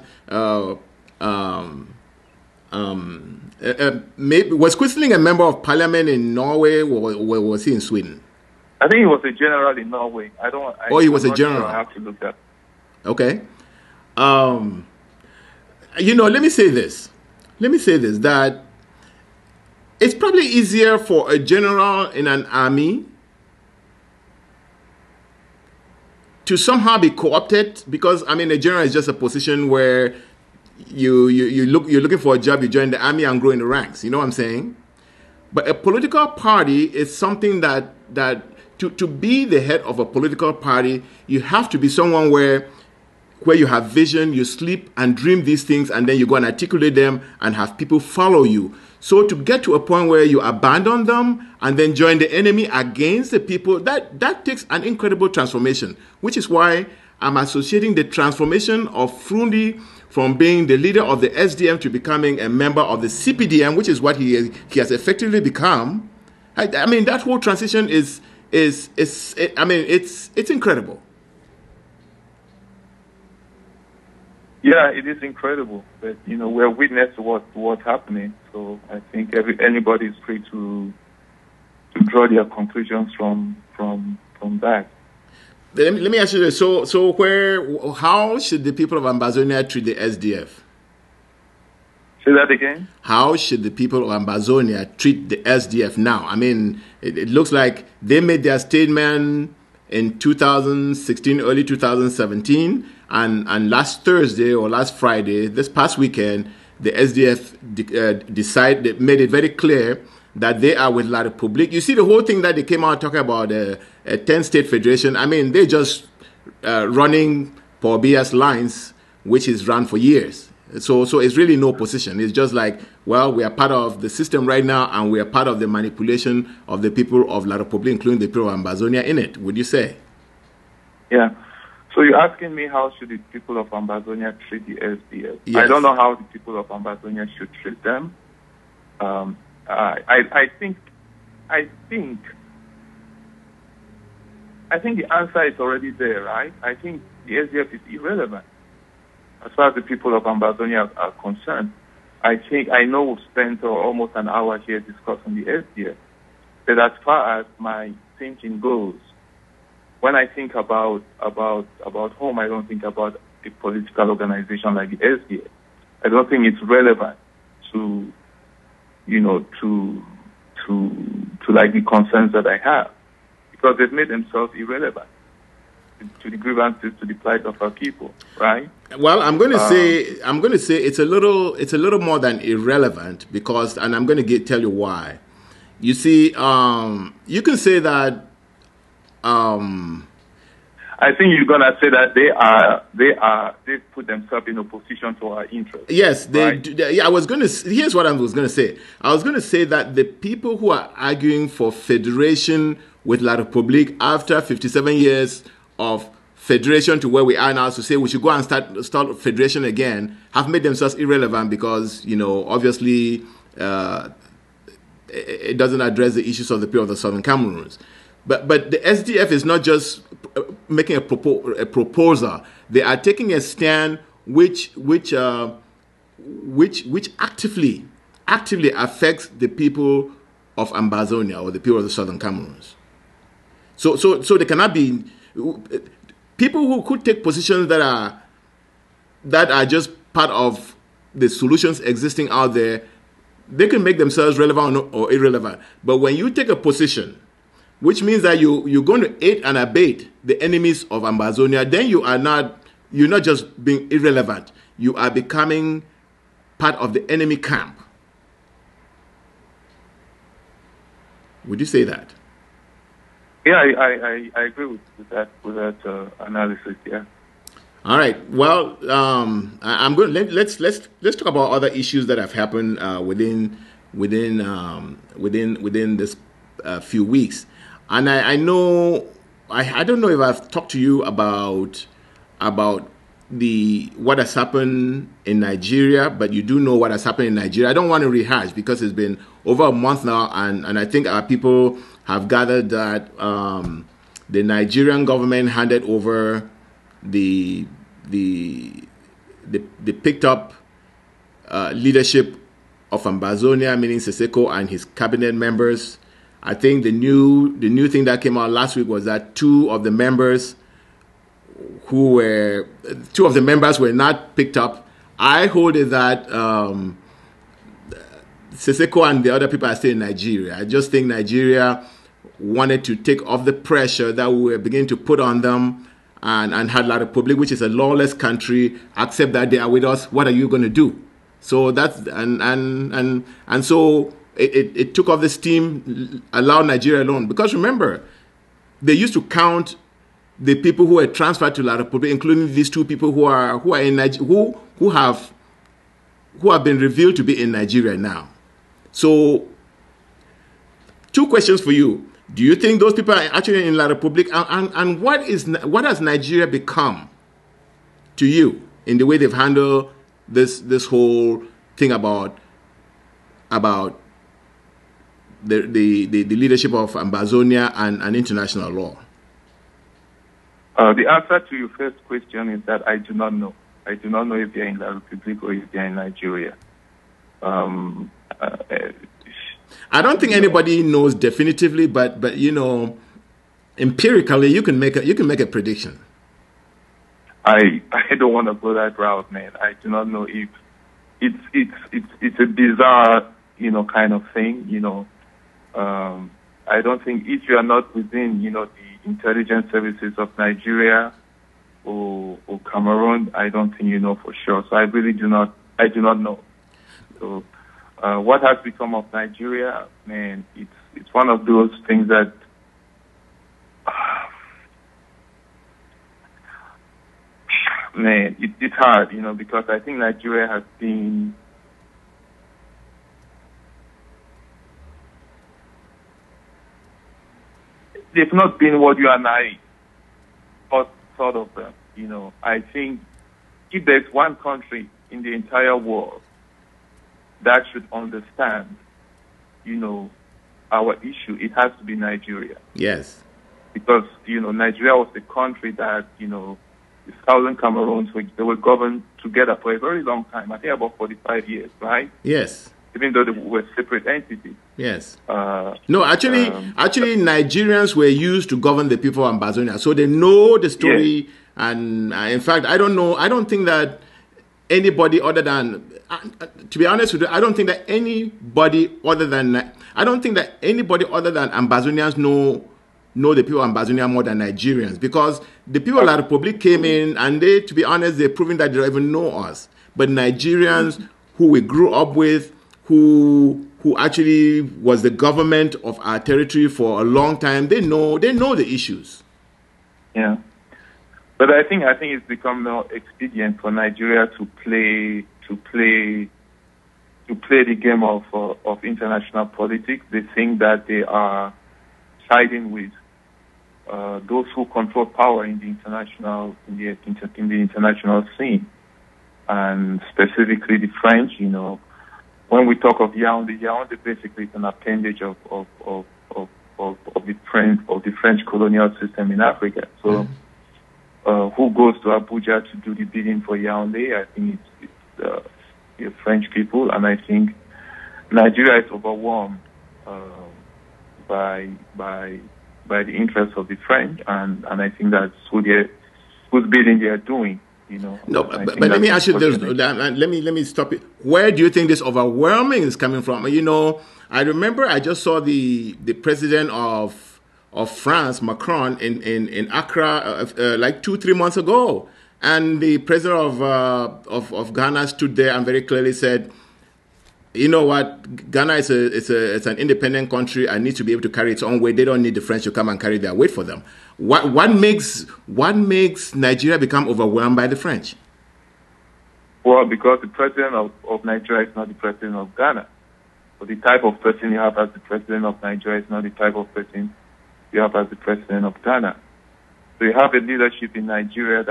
Speaker 1: Maybe was Quisling a member of parliament in Norway, or was he in Sweden?
Speaker 2: I think he was a general in Norway.
Speaker 1: He was a general.
Speaker 2: Sure. I have to look that.
Speaker 1: Okay. Let me say this, that it's probably easier for a general in an army to somehow be co-opted, because a general is just a position where you're looking for a job, you join the army and grow in the ranks. You know what I'm saying? But a political party is something that to be the head of a political party, you have to be someone where you have vision, you sleep and dream these things, and then you go and articulate them and have people follow you. So to get to a point where you abandon them and then join the enemy against the people, that takes an incredible transformation, which is why I'm associating the transformation of Frundi from being the leader of the SDM to becoming a member of the CPDM, which is what he has effectively become. That whole transition is incredible.
Speaker 2: Yeah, it is incredible. But we're witness to what's happening. So I think anybody is free to draw their conclusions from that.
Speaker 1: Let me ask you this. So how should the people of Ambazonia treat the SDF?
Speaker 2: Say that again?
Speaker 1: How should the people of Ambazonia treat the SDF now? It looks like they made their statement in 2016, early 2017, and last Thursday or last Friday, this past weekend, the SDF made it very clear that they are with La République. You see the whole thing that they came out talking about a 10-state federation. They're just running Paul Biya's lines, which is run for years. So it's really no position. It's just like, well, we are part of the system right now, and we are part of the manipulation of the people of La République, including the people of Ambazonia in it, would you say?
Speaker 2: Yeah. So you're asking me how should the people of Ambazonia treat the SDF?
Speaker 1: Yes.
Speaker 2: I don't know how the people of Ambazonia should treat them. I think the answer is already there, right? I think the SDF is irrelevant as far as the people of Ambazonia are concerned. I know we've spent almost an hour here discussing the SDF, but as far as my thinking goes, when I think about home, I don't think about a political organization like the SDF. I don't think it's relevant to like the concerns that I have, because they've made themselves irrelevant to the grievances, to the plight of our people, right?
Speaker 1: Well, I'm going to say it's a little more than irrelevant, because, and I'm going to tell you why. You see, you can say that.
Speaker 2: I I think you're gonna say that they put themselves in opposition to our interests.
Speaker 1: Yes, they
Speaker 2: right?
Speaker 1: do. Yeah, here's what I was gonna say. I was gonna say that the people who are arguing for federation with La République after 57 years of federation to where we are now, to say we should go and start federation again, have made themselves irrelevant because, obviously it doesn't address the issues of the people of the Southern Cameroons. But the SDF is not just making a proposal; they are taking a stand which actively affects the people of Ambazonia or the people of the Southern Cameroons. So there cannot be people who could take positions that are just part of the solutions existing out there. They can make themselves relevant or irrelevant. But when you take a position, which means that you're going to aid and abet the enemies of Ambazonia, then you're not just being irrelevant. You are becoming part of the enemy camp. Would you say that?
Speaker 2: Yeah, I agree with that analysis. Yeah.
Speaker 1: All right. Well, I'm going. Let's talk about other issues that have happened within this few weeks. And I know I don't know if I've talked to you about what has happened in Nigeria, but you do know what has happened in Nigeria. I don't want to rehash because it's been over a month now, and I think our people have gathered that the Nigerian government handed over the picked up leadership of Ambazonia, meaning Seseko and his cabinet members. I think the new thing that came out last week was that two of the members were not picked up. I hold it that Seseko and the other people are still in Nigeria. I just think Nigeria wanted to take off the pressure that we were beginning to put on them, and had La République, which is a lawless country, accept that they are with us. What are you going to do? So that's and so it took off the steam, allowed Nigeria alone. Because remember, they used to count the people who were transferred to La République, including these two people who are in Nigeria, who have been revealed to be in Nigeria now. So, two questions for you. Do you think those people are actually in La République? And what has Nigeria become to you in the way they've handled this whole thing about the leadership of Ambazonia and international law?
Speaker 2: The answer to your first question is that I do not know. I do not know if they're in La République or if they're in Nigeria.
Speaker 1: I don't think anybody knows definitively, but empirically you can make a prediction.
Speaker 2: I don't want to go that route, man. I do not know if it's a bizarre kind of thing. I don't think if you are not within the intelligence services of Nigeria or Cameroon, I don't think you know for sure. So I really do not know. So what has become of Nigeria, man? It's one of those things that man, it's hard, because I think Nigeria has been they've not been what you and I thought of them. I think if there's one country in the entire world that should understand, our issue, it has to be Nigeria.
Speaker 1: Yes.
Speaker 2: Because, Nigeria was the country that, the Southern Cameroons, they were governed together for a very long time. I think about 45 years, right?
Speaker 1: Yes.
Speaker 2: Even though they were separate entities.
Speaker 1: Yes. No, actually, Nigerians were used to govern the people of Ambazonia, so they know the story. Yes. And in fact, I don't think that anybody other than, to be honest with you, I don't think that anybody other than Ambazonians know the people of Ambazonia more than Nigerians, because the people of La République came in and they, to be honest, they're proving that they don't even know us. But Nigerians who we grew up with, who actually was the government of our territory for a long time, they know the issues.
Speaker 2: Yeah. But I think it's become more expedient for Nigeria to play the game of international politics. They think that they are siding with those who control power in the international scene, and specifically the French. When we talk of Yaoundé basically is an appendage of the French colonial system in Africa. So, who goes to Abuja to do the bidding for Yaoundé? I think it's the French people, and I think Nigeria is overwhelmed by the interests of the French, and I think that's whose bidding they are doing.
Speaker 1: No, but let me ask you this. Let me stop it. Where do you think this overwhelming is coming from? I remember I just saw the president of France, Macron, in Accra like 2-3 months ago, and the president of Ghana stood there and very clearly said, you know what, Ghana is an independent country and needs to be able to carry its own weight. They don't need the French to come and carry their weight for them. What makes Nigeria become overwhelmed by the French?
Speaker 2: Well, because the president of Nigeria is not the president of Ghana. So the type of person you have as the president of Nigeria is not the type of person you have as the president of Ghana. So you have a leadership in Nigeria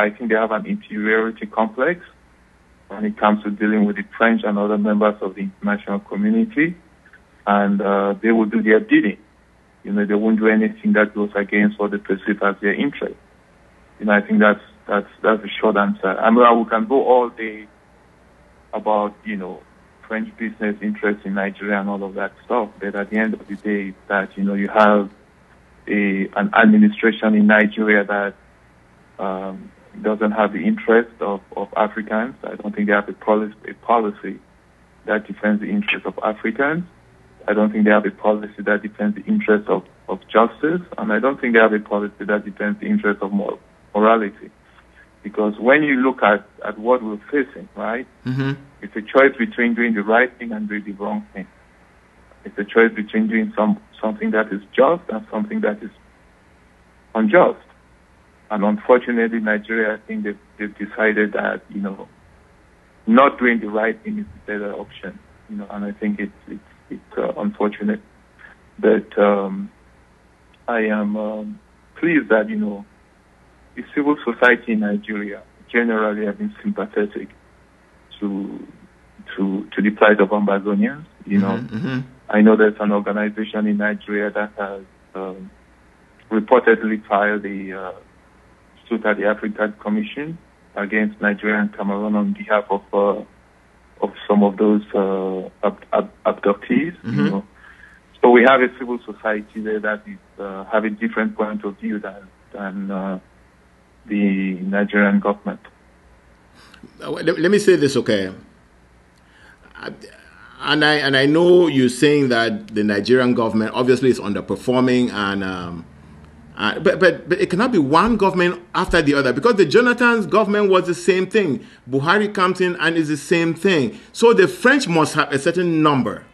Speaker 2: I think they have an inferiority complex when it comes to dealing with the French and other members of the international community, and they will do their bidding. They won't do anything that goes against what they perceive as their interest. I think that's the short answer. I mean, we can go all day about French business interests in Nigeria and all of that stuff, but at the end of the day, that you have an administration in Nigeria that doesn't have the interest of Africans. I don't think they have a policy that defends the interests of Africans. I don't think they have a policy that defends the interests of justice, and I don't think they have a policy that defends the interests of morality. Because when you look at what we're facing, right, it's a choice between doing the right thing and doing the wrong thing. It's a choice between doing something that is just and something that is unjust. And unfortunately, Nigeria, I think they've decided that, not doing the right thing is the better option. And I think it's unfortunate. But I am pleased that, the civil society in Nigeria generally have been sympathetic to the plight of Ambazonians. I know there's an organization in Nigeria that has reportedly filed a suit at the African Commission against Nigeria and Cameroon on behalf of some of those abductees. So we have a civil society there that is have a different point of view than the Nigerian government.
Speaker 1: Let me say this, okay? And I know you're saying that the Nigerian government obviously is underperforming, but it cannot be one government after the other, because the Jonathan's government was the same thing. Buhari comes in and is the same thing. So the French must have a certain number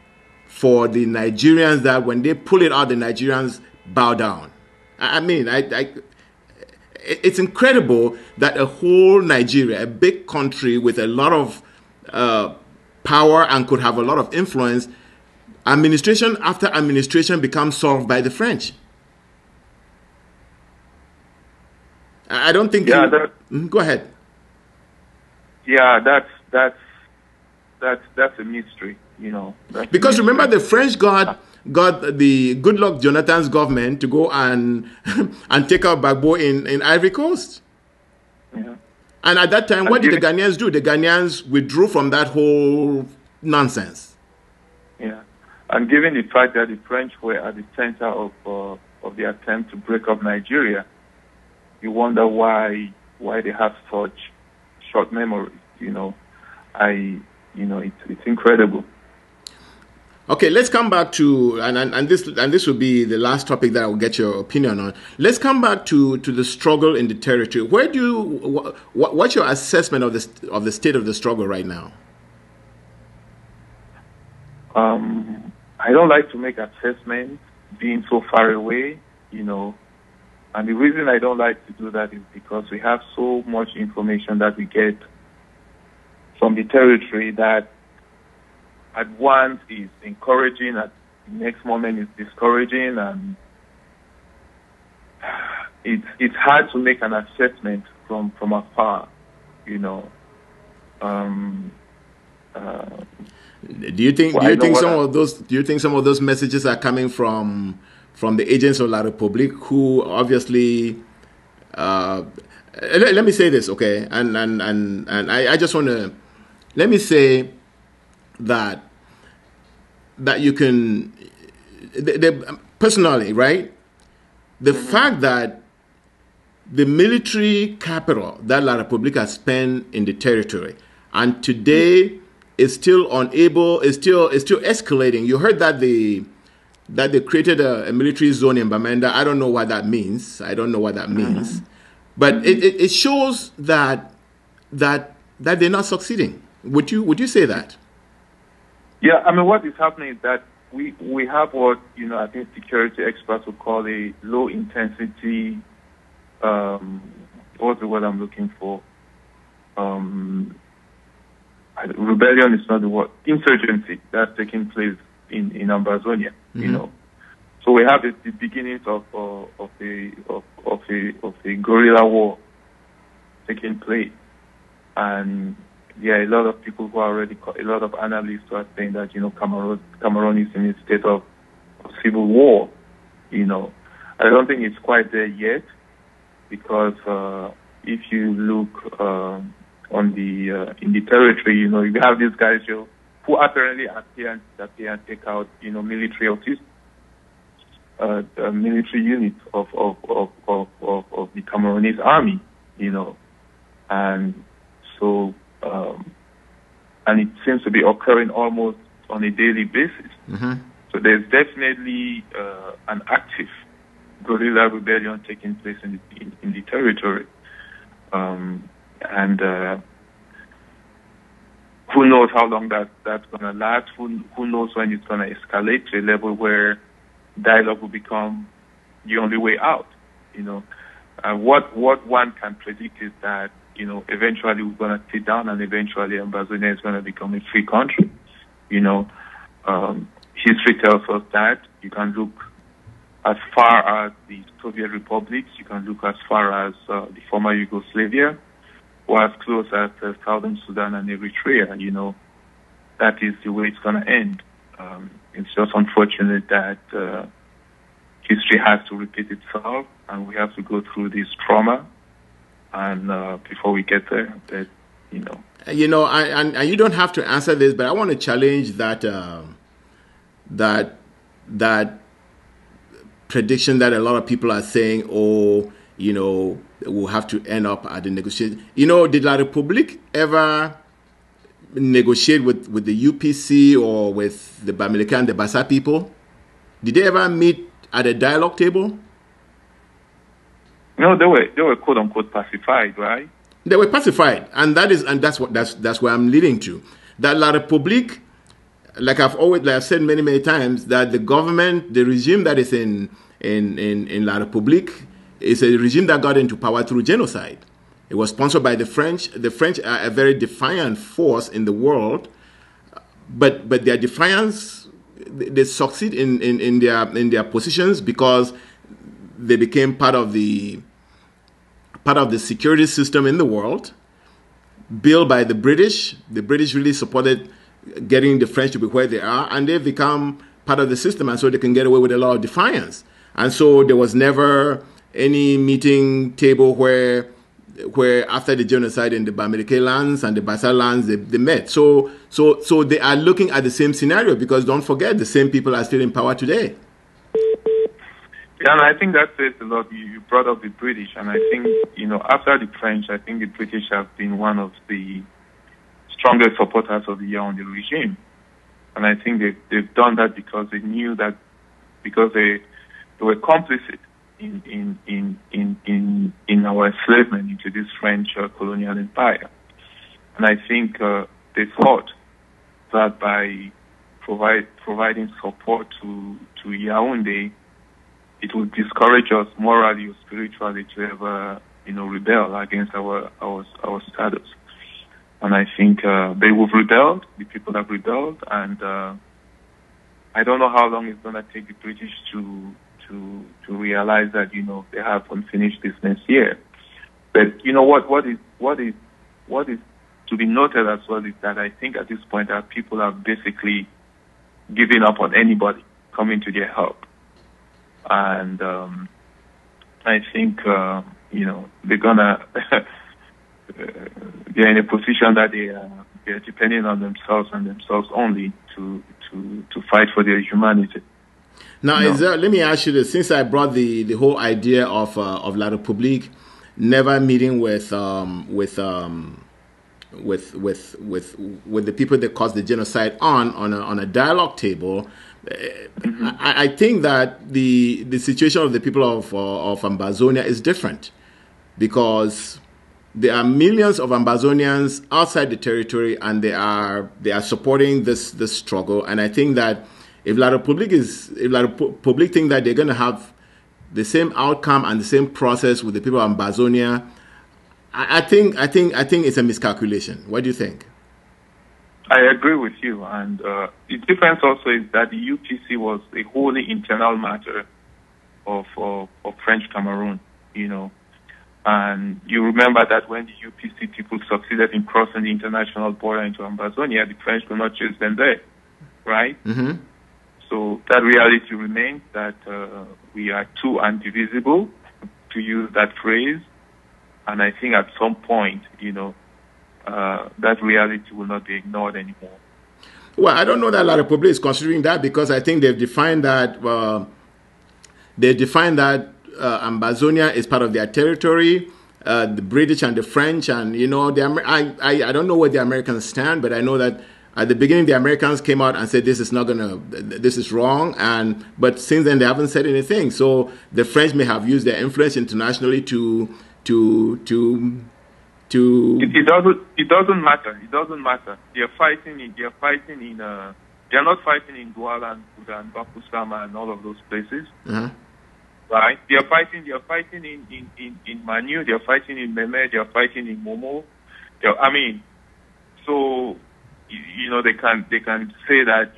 Speaker 1: for the Nigerians that when they pull it out, the Nigerians bow down. I mean, it's incredible that a whole Nigeria, a big country with a lot of power and could have a lot of influence, administration after administration becomes solved by the French. I don't think.
Speaker 2: Yeah,
Speaker 1: go ahead.
Speaker 2: Yeah, that's a mystery,
Speaker 1: Because remember, the French got the Goodluck Jonathan's government to go and take out Gbagbo in Ivory Coast.
Speaker 2: Yeah.
Speaker 1: And at that time, what did the Ghanaians do? The Ghanaians withdrew from that whole nonsense.
Speaker 2: Yeah, and given the fact that the French were at the center of the attempt to break up Nigeria, you wonder why they have such short memories. It's incredible.
Speaker 1: Okay, let's come back to and this will be the last topic that I will get your opinion on. Let's come back to the struggle in the territory. What's your assessment of the state of the struggle right now?
Speaker 2: I don't like to make assessments being so far away, And the reason I don't like to do that is because we have so much information that we get from the territory that at once is encouraging, at the next moment is discouraging, and it's hard to make an assessment from afar, Do
Speaker 1: you think some of those messages are coming from the agents of La Republique, who obviously let me say this, okay, and I just want to let me say that you can personally, right, the fact that the military capital that La Republique has spent in the territory and today is still escalating. You heard that they created a military zone in Bamenda. I don't know what that means. But it shows that they're not succeeding. Would you say that?
Speaker 2: Yeah, I mean, what is happening is that we have what I think security experts would call a low intensity. What's the word I'm looking for? Rebellion is not the word. Insurgency that's taking place in Ambazonia. So we have the beginnings of a guerrilla war taking place, and a lot of people who are already, a lot of analysts who are saying that Cameroon is in a state of civil war. I don't think it's quite there yet, because if you look in the territory, you have these guys who apparently appear and take out military military units of the Cameroonese army, and so and it seems to be occurring almost on a daily basis. So there's definitely an active guerrilla rebellion taking place in the territory, and who knows how long that's going to last? Who knows when it's going to escalate to a level where dialogue will become the only way out? What one can predict is that eventually we're going to sit down, and eventually Ambazonia is going to become a free country. History tells us that. You can look as far as the Soviet republics, you can look as far as the former Yugoslavia, or as close as Southern Sudan and Eritrea. That is the way it's going to end. It's just unfortunate that history has to repeat itself, and we have to go through this trauma, and before we get there, and you don't have to answer this, but I want to challenge that prediction that a lot of people are saying, we'll have to end up at the negotiation. Did La Republique ever negotiate with the UPC or with the Bamileke and the Bassa people? Did they ever meet at a dialogue table? No, they were quote unquote pacified, right?
Speaker 1: They were pacified, and that's where I'm leading to. That La Republique, like I've said many times, that the government, the regime that is in La Republique, is a regime that got into power through genocide. It was sponsored by the French. The French are a very defiant force in the world, but their defiance, they succeed in their positions because they became part of the security system in the world, built by the British. The British really supported getting the French to be where they are, and they've become part of the system, and so they can get away with a lot of defiance. And so there was never any meeting table where after the genocide in the Bamileke lands and the Bassa lands, they met. So they are looking at the same scenario, because don't forget, the same people are still in power today.
Speaker 2: Yeah, and I think that says a lot. You brought up the British, and I think, after the French, I think the British have been one of the strongest supporters of the Yaoundé regime. And I think they've done that because they knew that, because they were complicit in our enslavement into this French colonial empire. And I think they thought that by providing support to Yaoundé, it would discourage us morally or spiritually to ever, rebel against our status. And I think they have rebelled. The people have rebelled, and I don't know how long it's going to take the British to realize that they have unfinished business here. But what is to be noted as well is that I think at this point our people are basically giving up on anybody coming to their help, and I think they're gonna they're in a position that they're depending on themselves and themselves only to fight for their humanity.
Speaker 1: Now, let me ask you this: since I brought the whole idea of La République never meeting with the people that caused the genocide on a dialogue table, I think that the situation of the people of Ambazonia is different, because there are millions of Ambazonians outside the territory, and they are supporting this struggle. And I think that if La République think that they're going to have the same outcome and the same process with the people of Ambazonia, I think it's a miscalculation. What do you think?
Speaker 2: I agree with you, and the difference also is that the UPC was a wholly internal matter of French Cameroon, and you remember that when the UPC people succeeded in crossing the international border into Ambazonia, the French could not chase them there, right? Mm-hmm. So that reality remains, that we are too indivisible, to use that phrase. And I think at some point, that reality will not be ignored anymore.
Speaker 1: Well, I don't know that La République is considering that, because I think they've defined that Ambazonia is part of their territory. The British and the French, and I don't know where the Americans stand, but I know that at the beginning the Americans came out and said this is wrong, but since then they haven't said anything. So the French may have used their influence internationally to It
Speaker 2: doesn't matter. It doesn't matter. They're not fighting in Douala and Bakusama and all of those places. Uh-huh. Right? They're fighting in Manu, they're fighting in Meme, they're fighting in Momo. So they can say that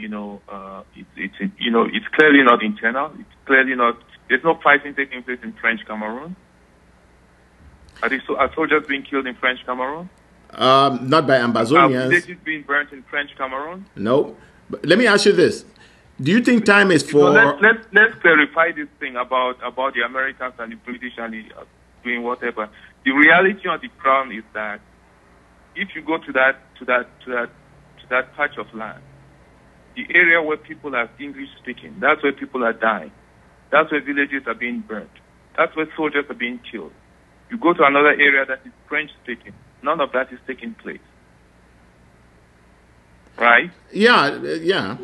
Speaker 2: it's clearly not internal. It's clearly not. There's no fighting taking place in French Cameroon. Are soldiers being killed in French Cameroon?
Speaker 1: Not by Ambazonians.
Speaker 2: Are villages being burnt in French Cameroon?
Speaker 1: No. But let me ask you this: do you think time is for?
Speaker 2: Let's clarify this thing about the Americans and the British and doing whatever. The reality on the ground is that if you go to that patch of land, the area where people are English speaking, that's where people are dying. That's where villages are being burnt. That's where soldiers are being killed. You go to another area that is French speaking, none of that is taking place. Right?
Speaker 1: Yeah.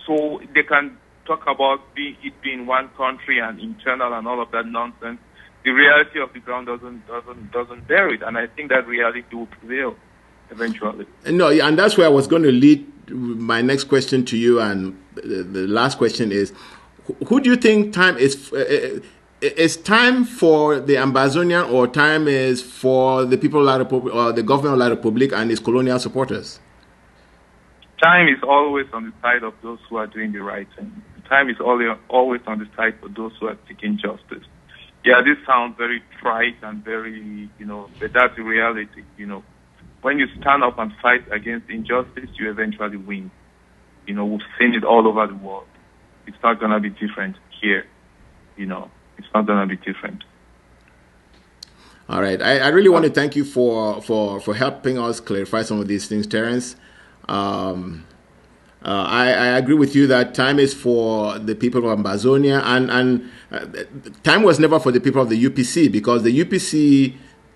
Speaker 2: So they can talk about it being one country and internal and all of that nonsense. The reality of the ground doesn't bear it, and I think that reality will prevail eventually.
Speaker 1: No, and that's where I was going to lead my next question to you, and the last question is: who do you think time is? Is time for the Ambazonian, or time is for the people of La République, or the government of La République and its colonial supporters?
Speaker 2: Time is always on the side of those who are doing the right thing. Time is always on the side of those who are seeking justice. Yeah, this sounds very trite and very, but that's the reality. When you stand up and fight against injustice, you eventually win. We've seen it all over the world. It's not going to be different here. It's not going to be different.
Speaker 1: All right. I really want to thank you for helping us clarify some of these things, Terence. I agree with you that time is for the people of Ambazonia, and time was never for the people of the UPC, because the UPC,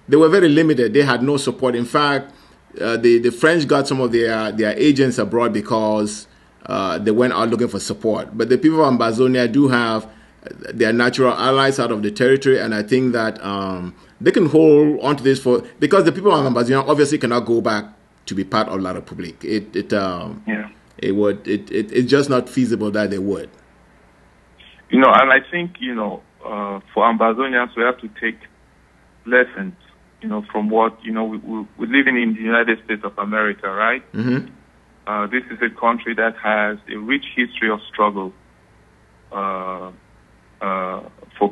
Speaker 1: they were very limited. They had no support. In fact, the French got some of their agents abroad because they went out looking for support. But the people of Ambazonia do have their natural allies out of the territory, and I think that they can hold onto this because the people of Ambazonia obviously cannot go back to be part of La République. It's just not feasible that they would.
Speaker 2: And I think, for Ambazonians, we have to take lessons, from what, we're living in the United States of America, right?
Speaker 1: Mm-hmm.
Speaker 2: This is a country that has a rich history of struggle for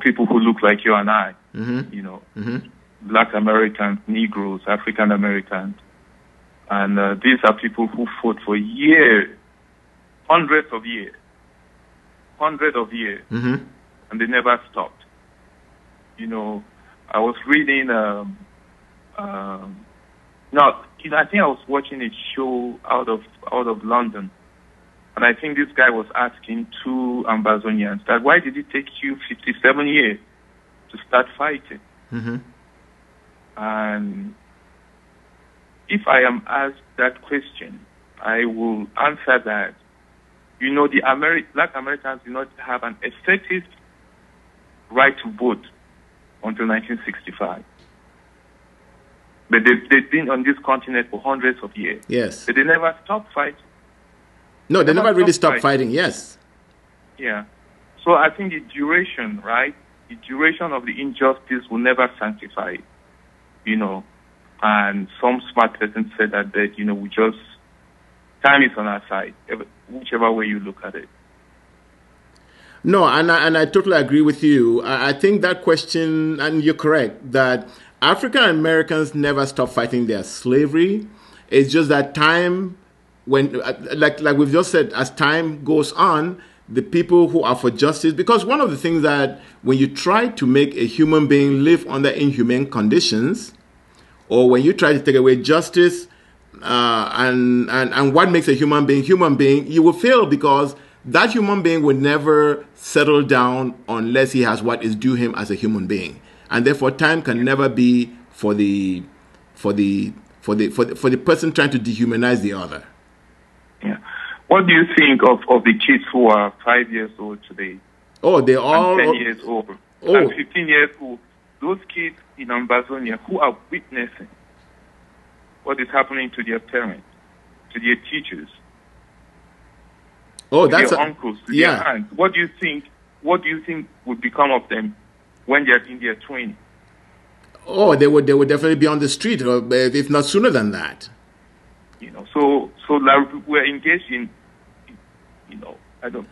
Speaker 2: people who look like you and I,
Speaker 1: Mm-hmm.
Speaker 2: Black Americans, Negroes, African Americans. And these are people who fought for years, hundreds of years,
Speaker 1: Mm-hmm.
Speaker 2: and they never stopped. I was reading, I think I was watching a show out of London, and I think this guy was asking two Ambazonians that why did it take you 57 years to start fighting?
Speaker 1: Mm-hmm.
Speaker 2: And if I am asked that question, I will answer that, the Black Americans do not have an effective right to vote until 1965. But they've been on this continent for hundreds of years.
Speaker 1: Yes.
Speaker 2: But they never stopped fighting.
Speaker 1: No, they never really stopped fighting, yes.
Speaker 2: Yeah. So I think the duration, right? The duration of the injustice will never sanctify it, And some smart person said that, time is on our side, whichever way you look at it.
Speaker 1: No, and I totally agree with you. I think that question, and you're correct, that African Americans never stopped fighting their slavery. It's just that time, when, like we've just said, as time goes on, the people who are for justice, because one of the things that when you try to make a human being live under inhumane conditions, or when you try to take away justice, and what makes a human being, you will fail, because that human being will never settle down unless he has what is due him as a human being, and therefore time can never be for the person trying to dehumanize the other.
Speaker 2: Yeah. What do you think of the kids who are 5 years old today?
Speaker 1: Oh, they all
Speaker 2: 10 years old, and 15 years old. Those kids in Ambazonia who are witnessing what is happening to their parents, to their teachers, to their uncles, to their aunts. What do you think would become of them when they are in their 20s?
Speaker 1: Oh, they would definitely be on the street, if not sooner than that.
Speaker 2: So we're engaged in, I don't.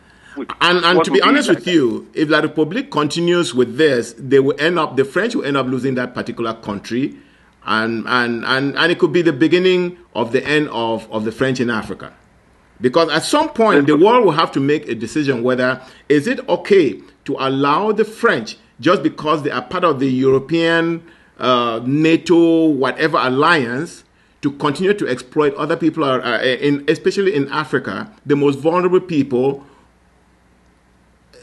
Speaker 1: And to be honest with you, if La République continues with this, the French will end up losing that particular country, and it could be the beginning of the end of the French in Africa. Because at some point, the world will have to make a decision whether is it okay to allow the French, just because they are part of the European, NATO, whatever alliance, to continue to exploit other people, especially in Africa, the most vulnerable people,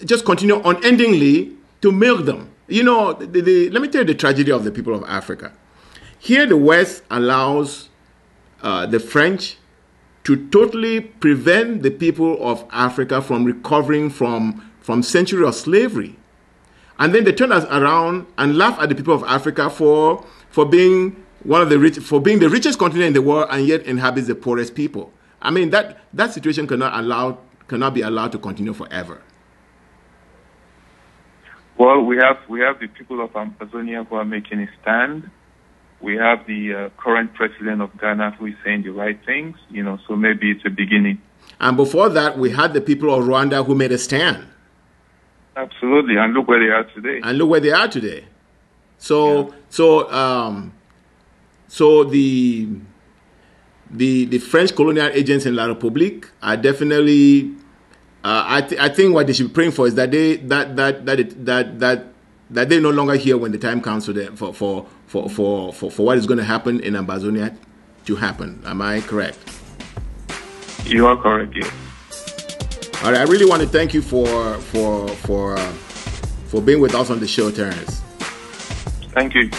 Speaker 1: just continue unendingly to milk them. Let me tell you the tragedy of the people of Africa. Here, the West allows the French to totally prevent the people of Africa from recovering from centuries of slavery. And then they turn us around and laugh at the people of Africa for being being the richest continent in the world and yet inhabits the poorest people. I mean, that situation cannot be allowed to continue forever.
Speaker 2: Well, we have the people of Ambazonia who are making a stand. We have the current president of Ghana who is saying the right things, so maybe it's a beginning.
Speaker 1: And before that, we had the people of Rwanda who made a stand.
Speaker 2: Absolutely, and look where they are today.
Speaker 1: So the French colonial agents in La République are definitely. I think what they should be praying for is that they no longer hear when the time comes for them for what is going to happen in Ambazonia to happen. Am I correct?
Speaker 2: You are correct. Yes.
Speaker 1: All right. I really want to thank you for being with us on the show, Terrence.
Speaker 2: Thank you.